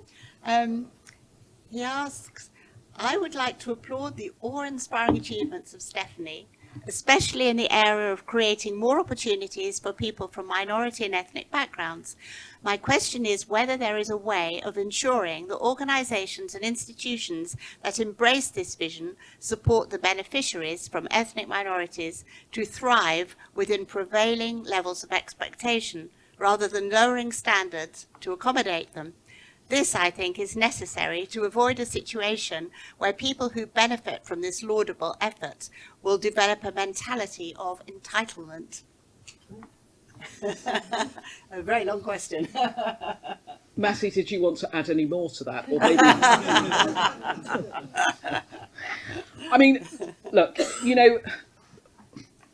Speaker 3: He asks, I would like to applaud the awe-inspiring achievements of Stephanie especially in the area of creating more opportunities for people from minority and ethnic backgrounds. My question is whether there is a way of ensuring that organisations and institutions that embrace this vision support the beneficiaries from ethnic minorities to thrive within prevailing levels of expectation, rather than lowering standards to accommodate them. This, I think, is necessary to avoid a situation where people who benefit from this laudable effort will develop a mentality of entitlement. A very long question.
Speaker 2: Matty, did you want to add any more to that? Or maybe... I mean, look, you know,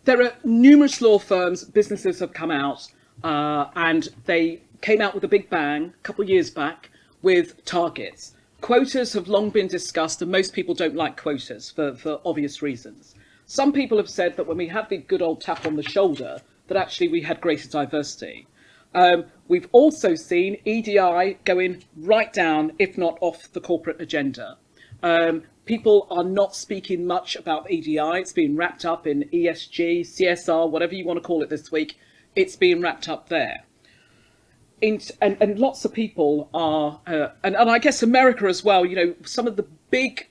Speaker 2: there are numerous law firms, businesses have come out, and they came out with a big bang a couple of years back with targets. Quotas have long been discussed, and most people don't like quotas for obvious reasons. Some people have said that when we had the good old tap on the shoulder, that actually we had greater diversity. We've also seen EDI going right down, if not off the corporate agenda. People are not speaking much about EDI. It's being wrapped up in ESG, CSR, whatever you want to call it this week. It's being wrapped up there. And lots of people are, and I guess America as well, you know, some of the big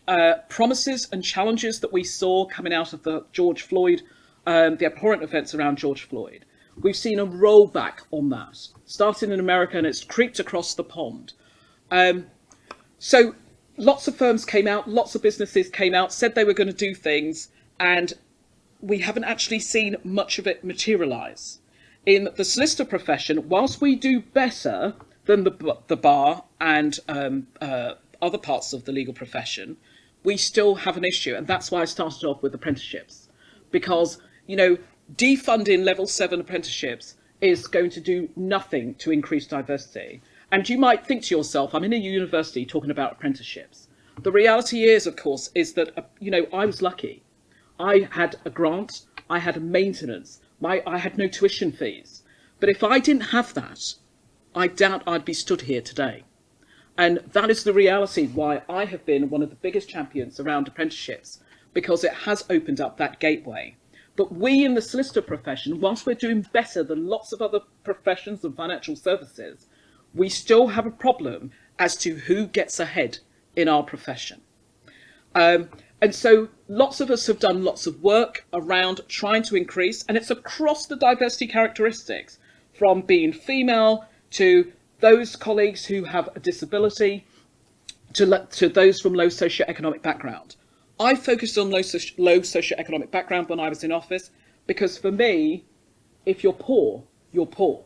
Speaker 2: promises and challenges that we saw coming out of the George Floyd, the abhorrent events around George Floyd, we've seen a rollback on that, starting in America, and it's creeped across the pond. So lots of firms came out, lots of businesses came out, said they were going to do things, and we haven't actually seen much of it materialise. In the solicitor profession, whilst we do better than the bar and other parts of the legal profession, we still have an issue. And that's why I started off with apprenticeships. Because, you know, defunding level 7 apprenticeships is going to do nothing to increase diversity. And you might think to yourself, I'm in a university talking about apprenticeships. The reality is, of course, is that, you know, I was lucky. I had a grant, I had a maintenance, I had no tuition fees. But if I didn't have that, I doubt I'd be stood here today. And that is the reality why I have been one of the biggest champions around apprenticeships, because it has opened up that gateway. But we in the solicitor profession, whilst we're doing better than lots of other professions and financial services, we still have a problem as to who gets ahead in our profession. And so lots of us have done lots of work around trying to increase, and it's across the diversity characteristics, from being female to those colleagues who have a disability to those from low socioeconomic background. I focused on low socioeconomic background when I was in office, because for me, if you're poor, you're poor.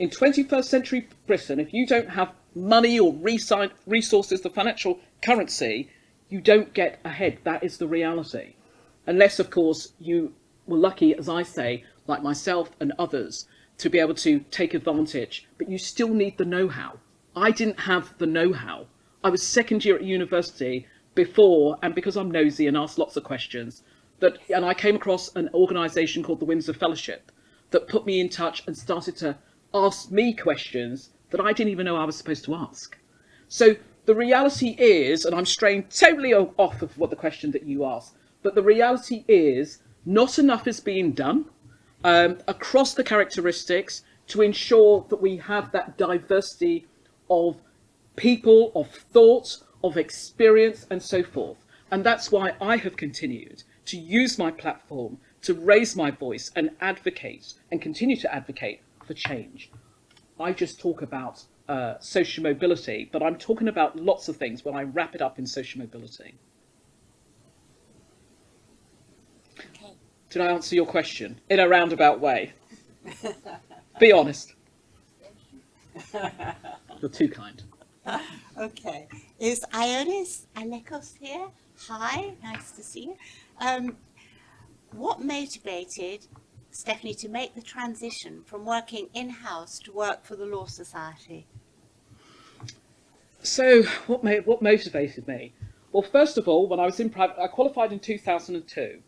Speaker 2: In 21st century Britain, if you don't have money or resources, the financial currency, you don't get ahead. That is the reality. Unless, of course, you were lucky, as I say, like myself and others, to be able to take advantage. But you still need the know-how. I didn't have the know-how. I was second year at university before, and because I'm nosy and ask lots of questions, and I came across an organisation called the Windsor Fellowship that put me in touch and started to ask me questions that I didn't even know I was supposed to ask. So the reality is, and I'm straying totally off of what the question that you asked, but the reality is not enough is being done across the characteristics to ensure that we have that diversity of people, of thought, of experience, and so forth. And that's why I have continued to use my platform to raise my voice and advocate and continue to advocate for change. I just talk about social mobility, but I'm talking about lots of things when I wrap it up in social mobility.
Speaker 3: Okay.
Speaker 2: Did I answer your question in a roundabout way? Be honest. You're too kind.
Speaker 3: Okay. Is Ionis Alekos here? Hi, nice to see you. What motivated Stephanie to make the transition from working in-house to work for the Law Society?
Speaker 2: So what motivated me? Well, first of all, when I was in private, I qualified in 2002.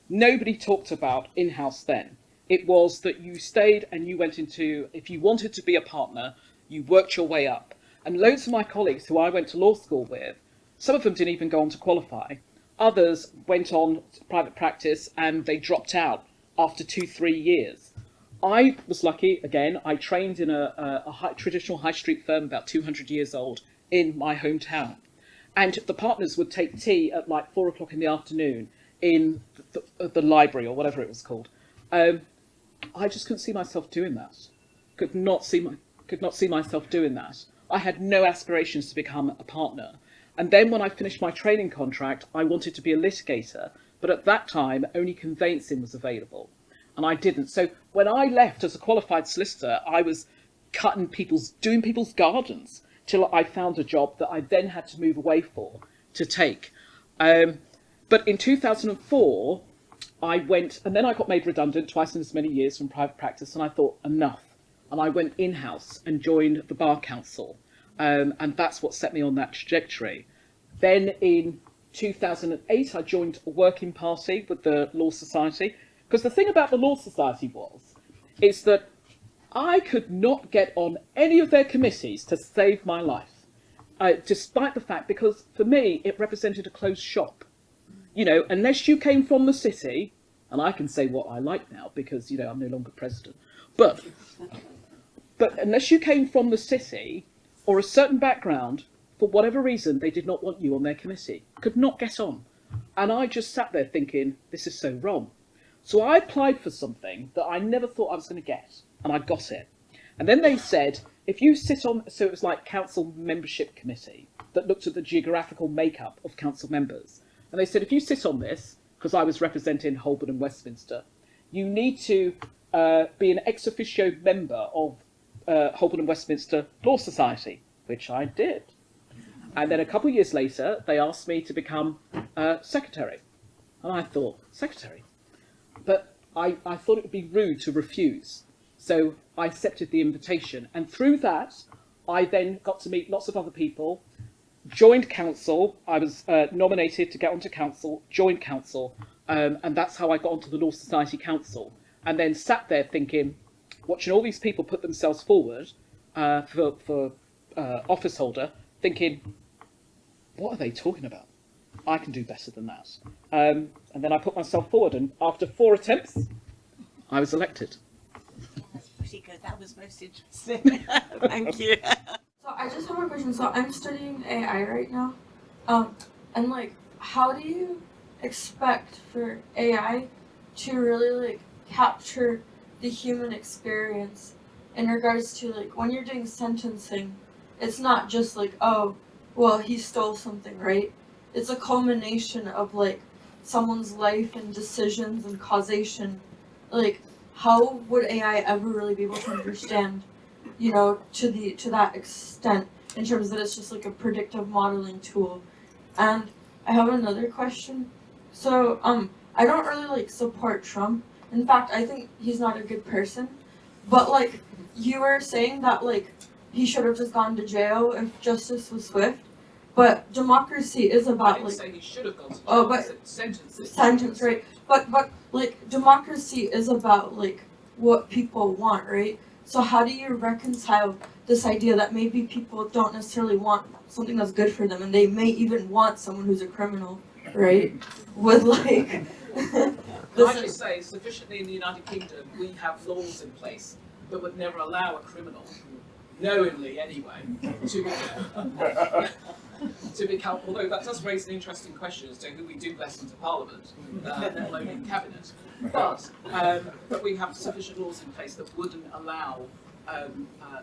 Speaker 2: Nobody talked about in-house then. It was that you stayed and you went into, if you wanted to be a partner, you worked your way up. And loads of my colleagues who I went to law school with, some of them didn't even go on to qualify. Others went on to private practice and they dropped out after 2-3 years. I was lucky, again, I trained in a traditional high street firm about 200 years old in my hometown. And the partners would take tea at like 4 o'clock in the afternoon in the library or whatever it was called. I just couldn't see myself doing that. Could not see myself doing that. I had no aspirations to become a partner. And then when I finished my training contract, I wanted to be a litigator, but at that time only conveyancing was available, and I didn't. So when I left as a qualified solicitor, I was doing people's gardens till I found a job that I then had to move away to take. But in 2004, I went, and then I got made redundant twice in as many years from private practice, and I thought, enough. And I went in-house and joined the Bar Council, and that's what set me on that trajectory. Then in 2008, I joined a working party with the Law Society, because the thing about the Law Society is that I could not get on any of their committees to save my life, despite the fact, because for me, it represented a closed shop. You know, unless you came from the city, and I can say what I like now because, you know, I'm no longer president, but unless you came from the city or a certain background, for whatever reason, they did not want you on their committee, could not get on. And I just sat there thinking, this is so wrong. So I applied for something that I never thought I was going to get, and I got it. And then they said, if you sit on, so it was like council membership committee that looked at the geographical makeup of council members. And they said, if you sit on this, because I was representing Holborn and Westminster, you need to be an ex officio member of Holborn and Westminster Law Society, which I did. And then a couple of years later, they asked me to become secretary. And I thought, secretary? But I thought it would be rude to refuse. So I accepted the invitation. And through that, I then got to meet lots of other people, joined council. I was nominated to get onto council, joined council, and that's how I got onto the Law Society Council. And then sat there thinking, watching all these people put themselves forward for office holder, thinking, what are they talking about? I can do better than that. And then I put myself forward, and after 4 attempts, I was elected.
Speaker 3: That's pretty good. That was most interesting. Thank you.
Speaker 5: So I just have a question. So I'm studying AI right now. And like, how do you expect for AI to really like capture the human experience in regards to like when you're doing sentencing? It's not just like, oh, well, he stole something, right? It's a culmination of like someone's life and decisions and causation. Like, how would AI ever really be able to understand, you know, to that extent in terms that it's just like a predictive modeling tool? And I have another question. So, I don't really like support Trump. In fact, I think he's not a good person. But like, you were saying that like he should have just gone to jail if justice was swift. But democracy is about
Speaker 2: I didn't say he should have gone to jail.
Speaker 5: Oh, but sentence, right? But like democracy is about like what people want, right? So how do you reconcile this idea that maybe people don't necessarily want something that's good for them, and they may even want someone who's a criminal, right? With like.
Speaker 2: Can I just say, sufficiently in the United Kingdom, we have laws in place that would never allow a criminal, knowingly anyway, to become, although that does raise an interesting question as to who we do less into Parliament, let alone in Cabinet. But we have sufficient laws in place that wouldn't allow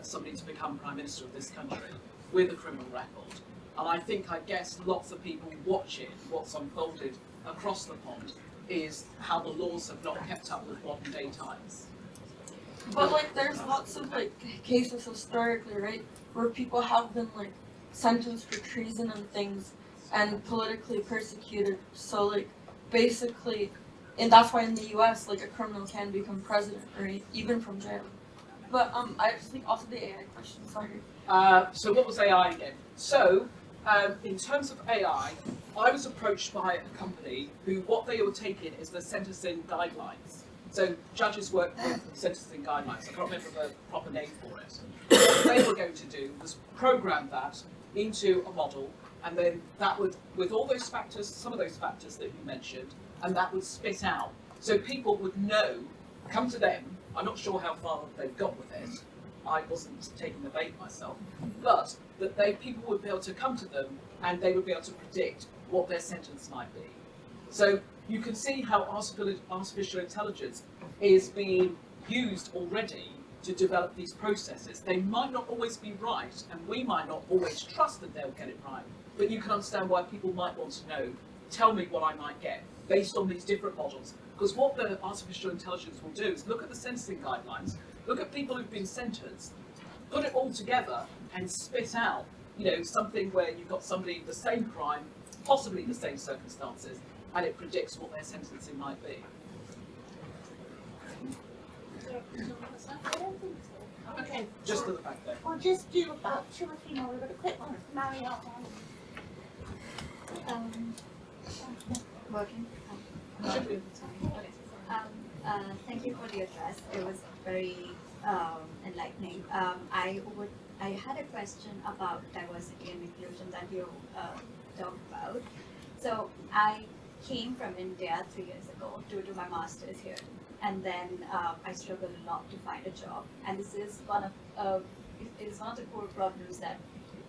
Speaker 2: somebody to become Prime Minister of this country with a criminal record. And I guess lots of people watching what's unfolded across the pond is how the laws have not kept up with modern day times.
Speaker 5: But like there's lots of like cases historically, right, where people have been like sentenced for treason and things and politically persecuted. So like basically, and that's why in the US like a criminal can become president, right, even from jail. But I just think also the AI question, sorry.
Speaker 2: So what was AI again? So in terms of AI, I was approached by a company who what they were taking is the sentencing guidelines. So judges work with sentencing guidelines. I can't remember the proper name for it. What they were going to do was program that into a model and then that would, with all those factors, some of those factors that you mentioned, and that would spit out. So people would know, come to them. I'm not sure how far they've got with it. I wasn't taking the bait myself, but that people would be able to come to them and they would be able to predict what their sentence might be. So you can see how artificial intelligence is being used already to develop these processes. They might not always be right, and we might not always trust that they'll get it right, but you can understand why people might want to know, tell me what I might get, based on these different models. Because what the artificial intelligence will do is look at the sentencing guidelines, look at people who've been sentenced, put it all together and spit out, something where you've got somebody, the same crime, possibly the same circumstances, and it predicts what their sentencing might be.
Speaker 6: Okay.
Speaker 2: Just at the back there.
Speaker 6: We'll just do about 2 or 3 more. We've got a quick one from Mario.
Speaker 7: Working. Thank you for the address. It was very enlightening. I had a question about diversity and inclusion that you talked about. So I came from India 3 years ago to do my master's here, and then I struggled a lot to find a job. And this is one of the core problems that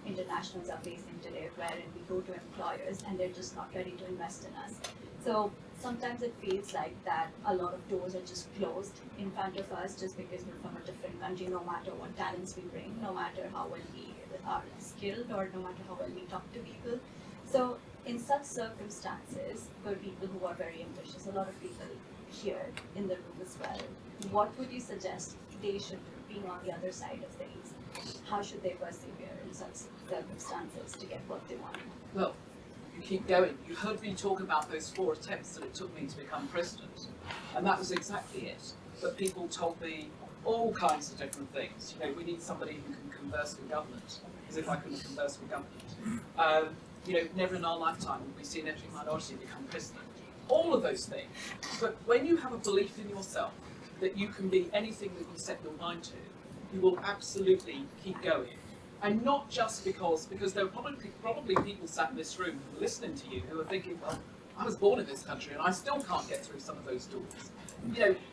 Speaker 7: internationals are facing today, wherein we go to employers and they're just not ready to invest in us. So sometimes it feels like that a lot of doors are just closed in front of us just because we're from a different country, no matter what talents we bring, no matter how well we are skilled, or no matter how well we talk to people. So in such circumstances, for people who are very ambitious, a lot of people here in the room as well, what would you suggest they should do, being on the other side of things? How should they persevere in such circumstances to get what they want?
Speaker 2: Well, you keep going. You heard me talk about those 4 attempts that it took me to become president, and that was exactly it. But people told me all kinds of different things. We need somebody who can converse with government, as if I couldn't converse with government. Never in our lifetime will we see an ethnic minority become president. All of those things. But when you have a belief in yourself that you can be anything that you set your mind to, you will absolutely keep going. And not just because there are probably people sat in this room who are listening to you who are thinking, well, I was born in this country and I still can't get through some of those doors.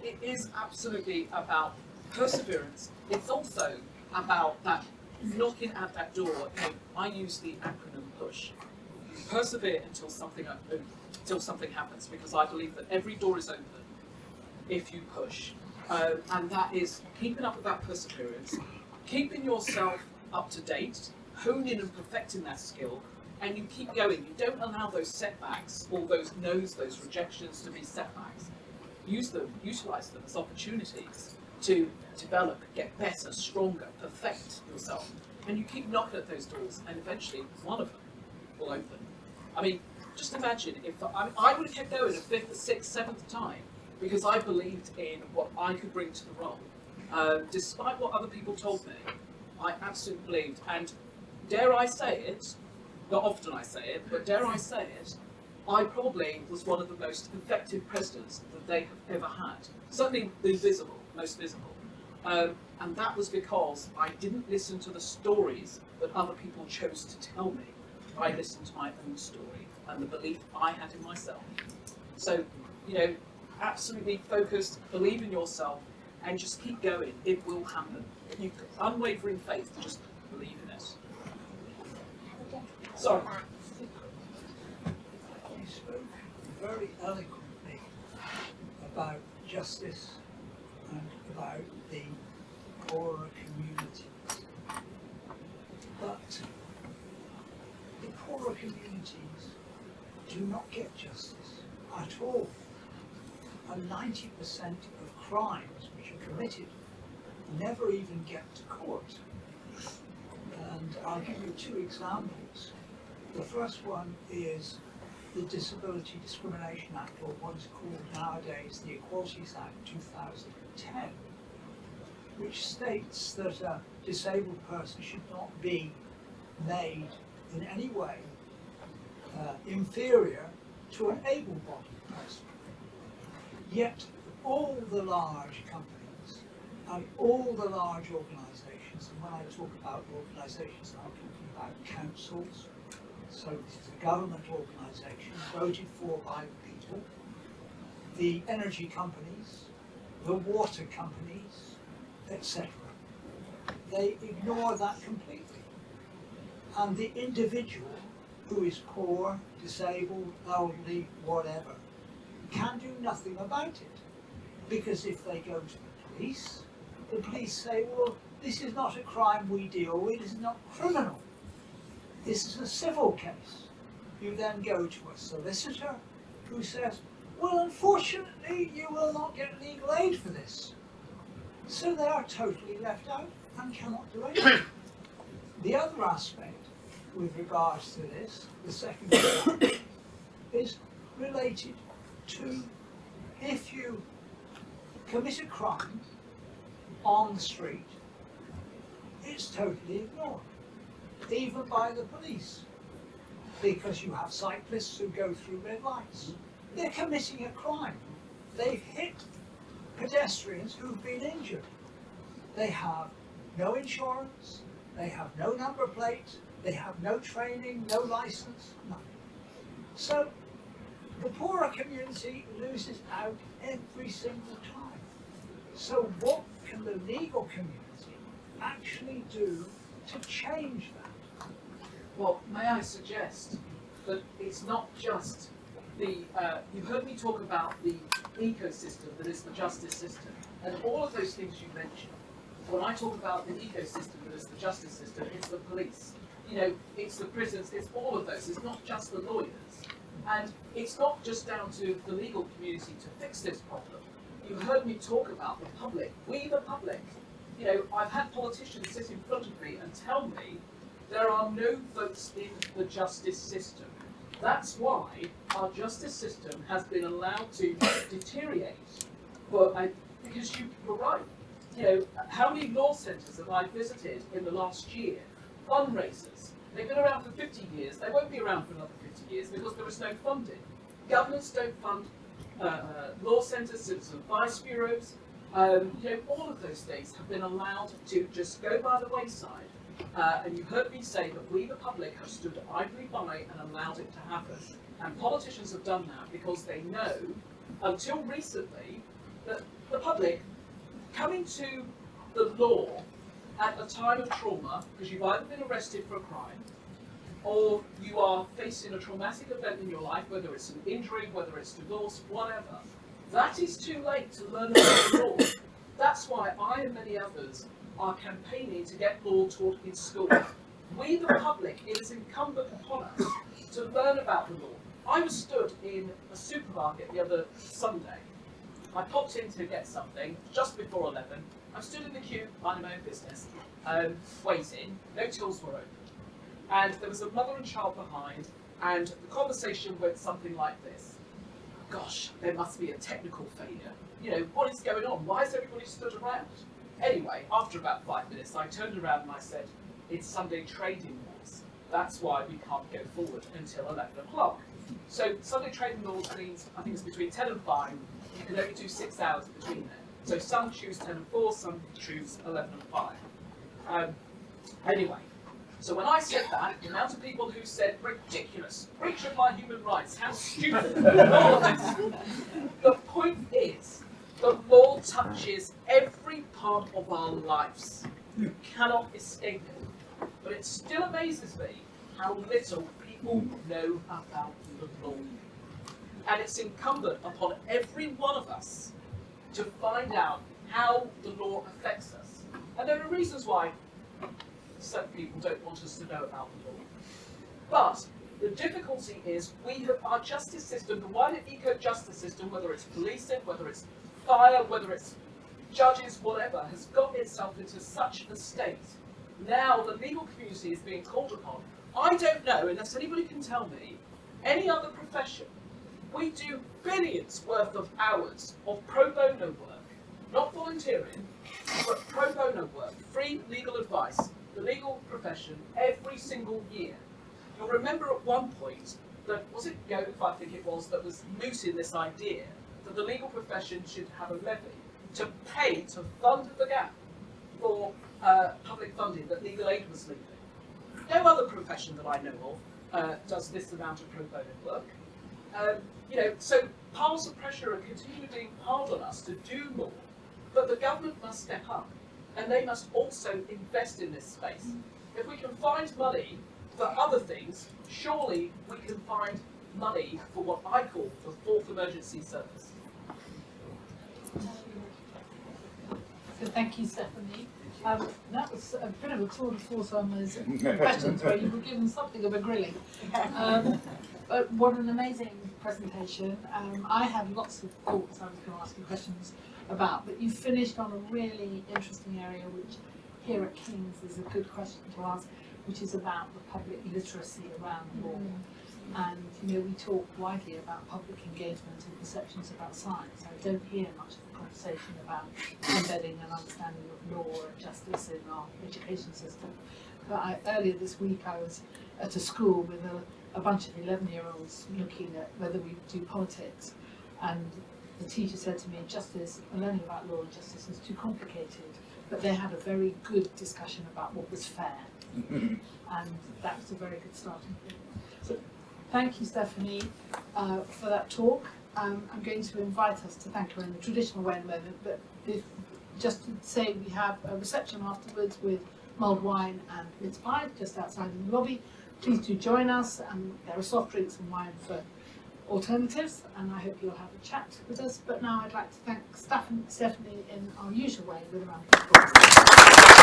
Speaker 2: It is absolutely about perseverance. It's also about that knocking at that door. I use the acronym PUSH. You persevere until something happens, because I believe that every door is open if you push. And that is keeping up with that perseverance, keeping yourself up to date, honing and perfecting that skill, and you keep going. You don't allow those setbacks or those no's, those rejections to be setbacks. Use them, utilize them as opportunities to develop, get better, stronger, perfect yourself. And you keep knocking at those doors, and eventually one of them will open. I mean, just imagine if I would have kept going a 5th, 6th, 7th time, because I believed in what I could bring to the role. Despite what other people told me, I absolutely believed. And dare I say it, not often I say it, but dare I say it, I probably was one of the most effective presidents that they have ever had. Certainly the most visible. And that was because I didn't listen to the stories that other people chose to tell me. I listened to my own story and the belief I had in myself. So, absolutely focused, believe in yourself, and just keep going. It will happen. You've got unwavering faith, just believe in it. Sorry.
Speaker 8: You spoke very eloquently about justice and about the poorer communities. But the poorer communities do not get justice at all. And 90% of crimes which are committed never even get to court. And I'll give you 2 examples. The first one is the Disability Discrimination Act, or what is called nowadays the Equalities Act 2010, which states that a disabled person should not be made in any way inferior to an able-bodied person. Yet all the large companies and all the large organisations, and when I talk about organisations, I'm talking about councils, so this is a government organisation voted for by the people, the energy companies, the water companies, etc. They ignore that completely. And the individual who is poor, disabled, elderly, whatever, can do nothing about it. Because if they go to the police say, well, this is not a crime we deal with, it's not criminal. This is a civil case. You then go to a solicitor who says, well, unfortunately, you will not get legal aid for this. So they are totally left out and cannot do anything. The other aspect with regards to this, the second aspect, is related to if you commit a crime on the street, it's totally ignored, even by the police, because you have cyclists who go through red lights. They're committing a crime. They've hit pedestrians who've been injured. They have no insurance, they have no number plate, they have no training, no license, nothing. So the poorer community loses out every single time. So what can the legal community actually do to change that?
Speaker 2: Well, may I suggest that it's not just the, you've heard me talk about the ecosystem that is the justice system, and all of those things you mentioned. When I talk about the ecosystem that is the justice system, it's the police, you know, it's the prisons, it's all of those, it's not just the lawyers. And it's not just down to the legal community to fix this problem. You heard me talk about the public, we the public. You know, I've had politicians sit in front of me and tell me there are no votes in the justice system. That's why our justice system has been allowed to deteriorate. Because you were right. You know, how many law centres have I visited in the last year? Fundraisers. They've been around for 50 years. They won't be around for another 50 years because there is no funding. Governments don't fund law centres, citizen advice bureaus. You know, all of those things have been allowed to just go by the wayside. And you heard me say that we, the public, have stood idly by and allowed it to happen. And politicians have done that because they know, until recently, that the public, coming to the law at a time of trauma, because you've either been arrested for a crime, or you are facing a traumatic event in your life, whether it's an injury, whether it's divorce, whatever, that is too late to learn about the law. That's why I and many others are campaigning to get law taught in school. We, the public, it is incumbent upon us to learn about the law. I was stood in a supermarket the other Sunday. I popped in to get something just before 11. I stood in the queue, minding my own business, waiting. No tills were open. And there was a mother and child behind, and the conversation went something like this. Gosh, there must be a technical failure. You know, what is going on? Why is everybody stood around? Anyway, after about 5 minutes, I turned around and I said, it's Sunday trading laws. That's why we can't go forward until 11 o'clock. So Sunday trading laws means, I think it's between 10 and 5, you can only do 6 hours between there. So some choose 10 and 4, some choose 11 and 5. Anyway, so when I said that, the amount of people who said, ridiculous, breach of my human rights, how stupid, all of this. The point is, the law touches every part of our lives. You cannot escape it. But it still amazes me how little people know about the law. And it's incumbent upon every one of us to find out how the law affects us. And there are reasons why some people don't want us to know about the law. But the difficulty is our justice system, the wider eco-justice system, whether it's policing, whether it's fire, whether it's judges, whatever, has got itself into such a state. Now the legal community is being called upon. I don't know, unless anybody can tell me, any other profession. We do billions worth of hours of pro bono work, not volunteering, but pro bono work, free legal advice, the legal profession, every single year. You'll remember at one point that, was it Gove, I think it was, that was mooting this idea that the legal profession should have a levy to pay to fund the gap for public funding that legal aid was leaving. No other profession that I know of does this amount of pro bono work. You know, so piles of pressure are continually being piled on us to do more, but the government must step up, and they must also invest in this space. If we can find money for other things, surely we can find money for what I call the fourth emergency service.
Speaker 1: So thank you, Stephanie. That was a bit of a tour de force on those questions where you were given something of a grilling. But what an amazing presentation. I had lots of thoughts I was going to ask you questions about, but you finished on a really interesting area which here at King's is a good question to ask, which is about the public literacy around law. And you know, we talk widely about public engagement and perceptions about science. I don't hear much of the conversation about embedding an understanding of law and justice in our education system. But earlier this week I was at a school with a bunch of 11-year-olds looking at whether we do politics, and the teacher said to me, justice, learning about law and justice is too complicated, but they had a very good discussion about what was fair. And that was a very good starting point. So thank you, Stephanie, for that talk. I'm going to invite us to thank her in the traditional way in a moment, but just to say we have a reception afterwards with mulled wine and mince pie just outside in the lobby. Please do join us, and there are soft drinks and wine for alternatives, and I hope you'll have a chat with us. But now I'd like to thank Stephanie in our usual way with a round of applause.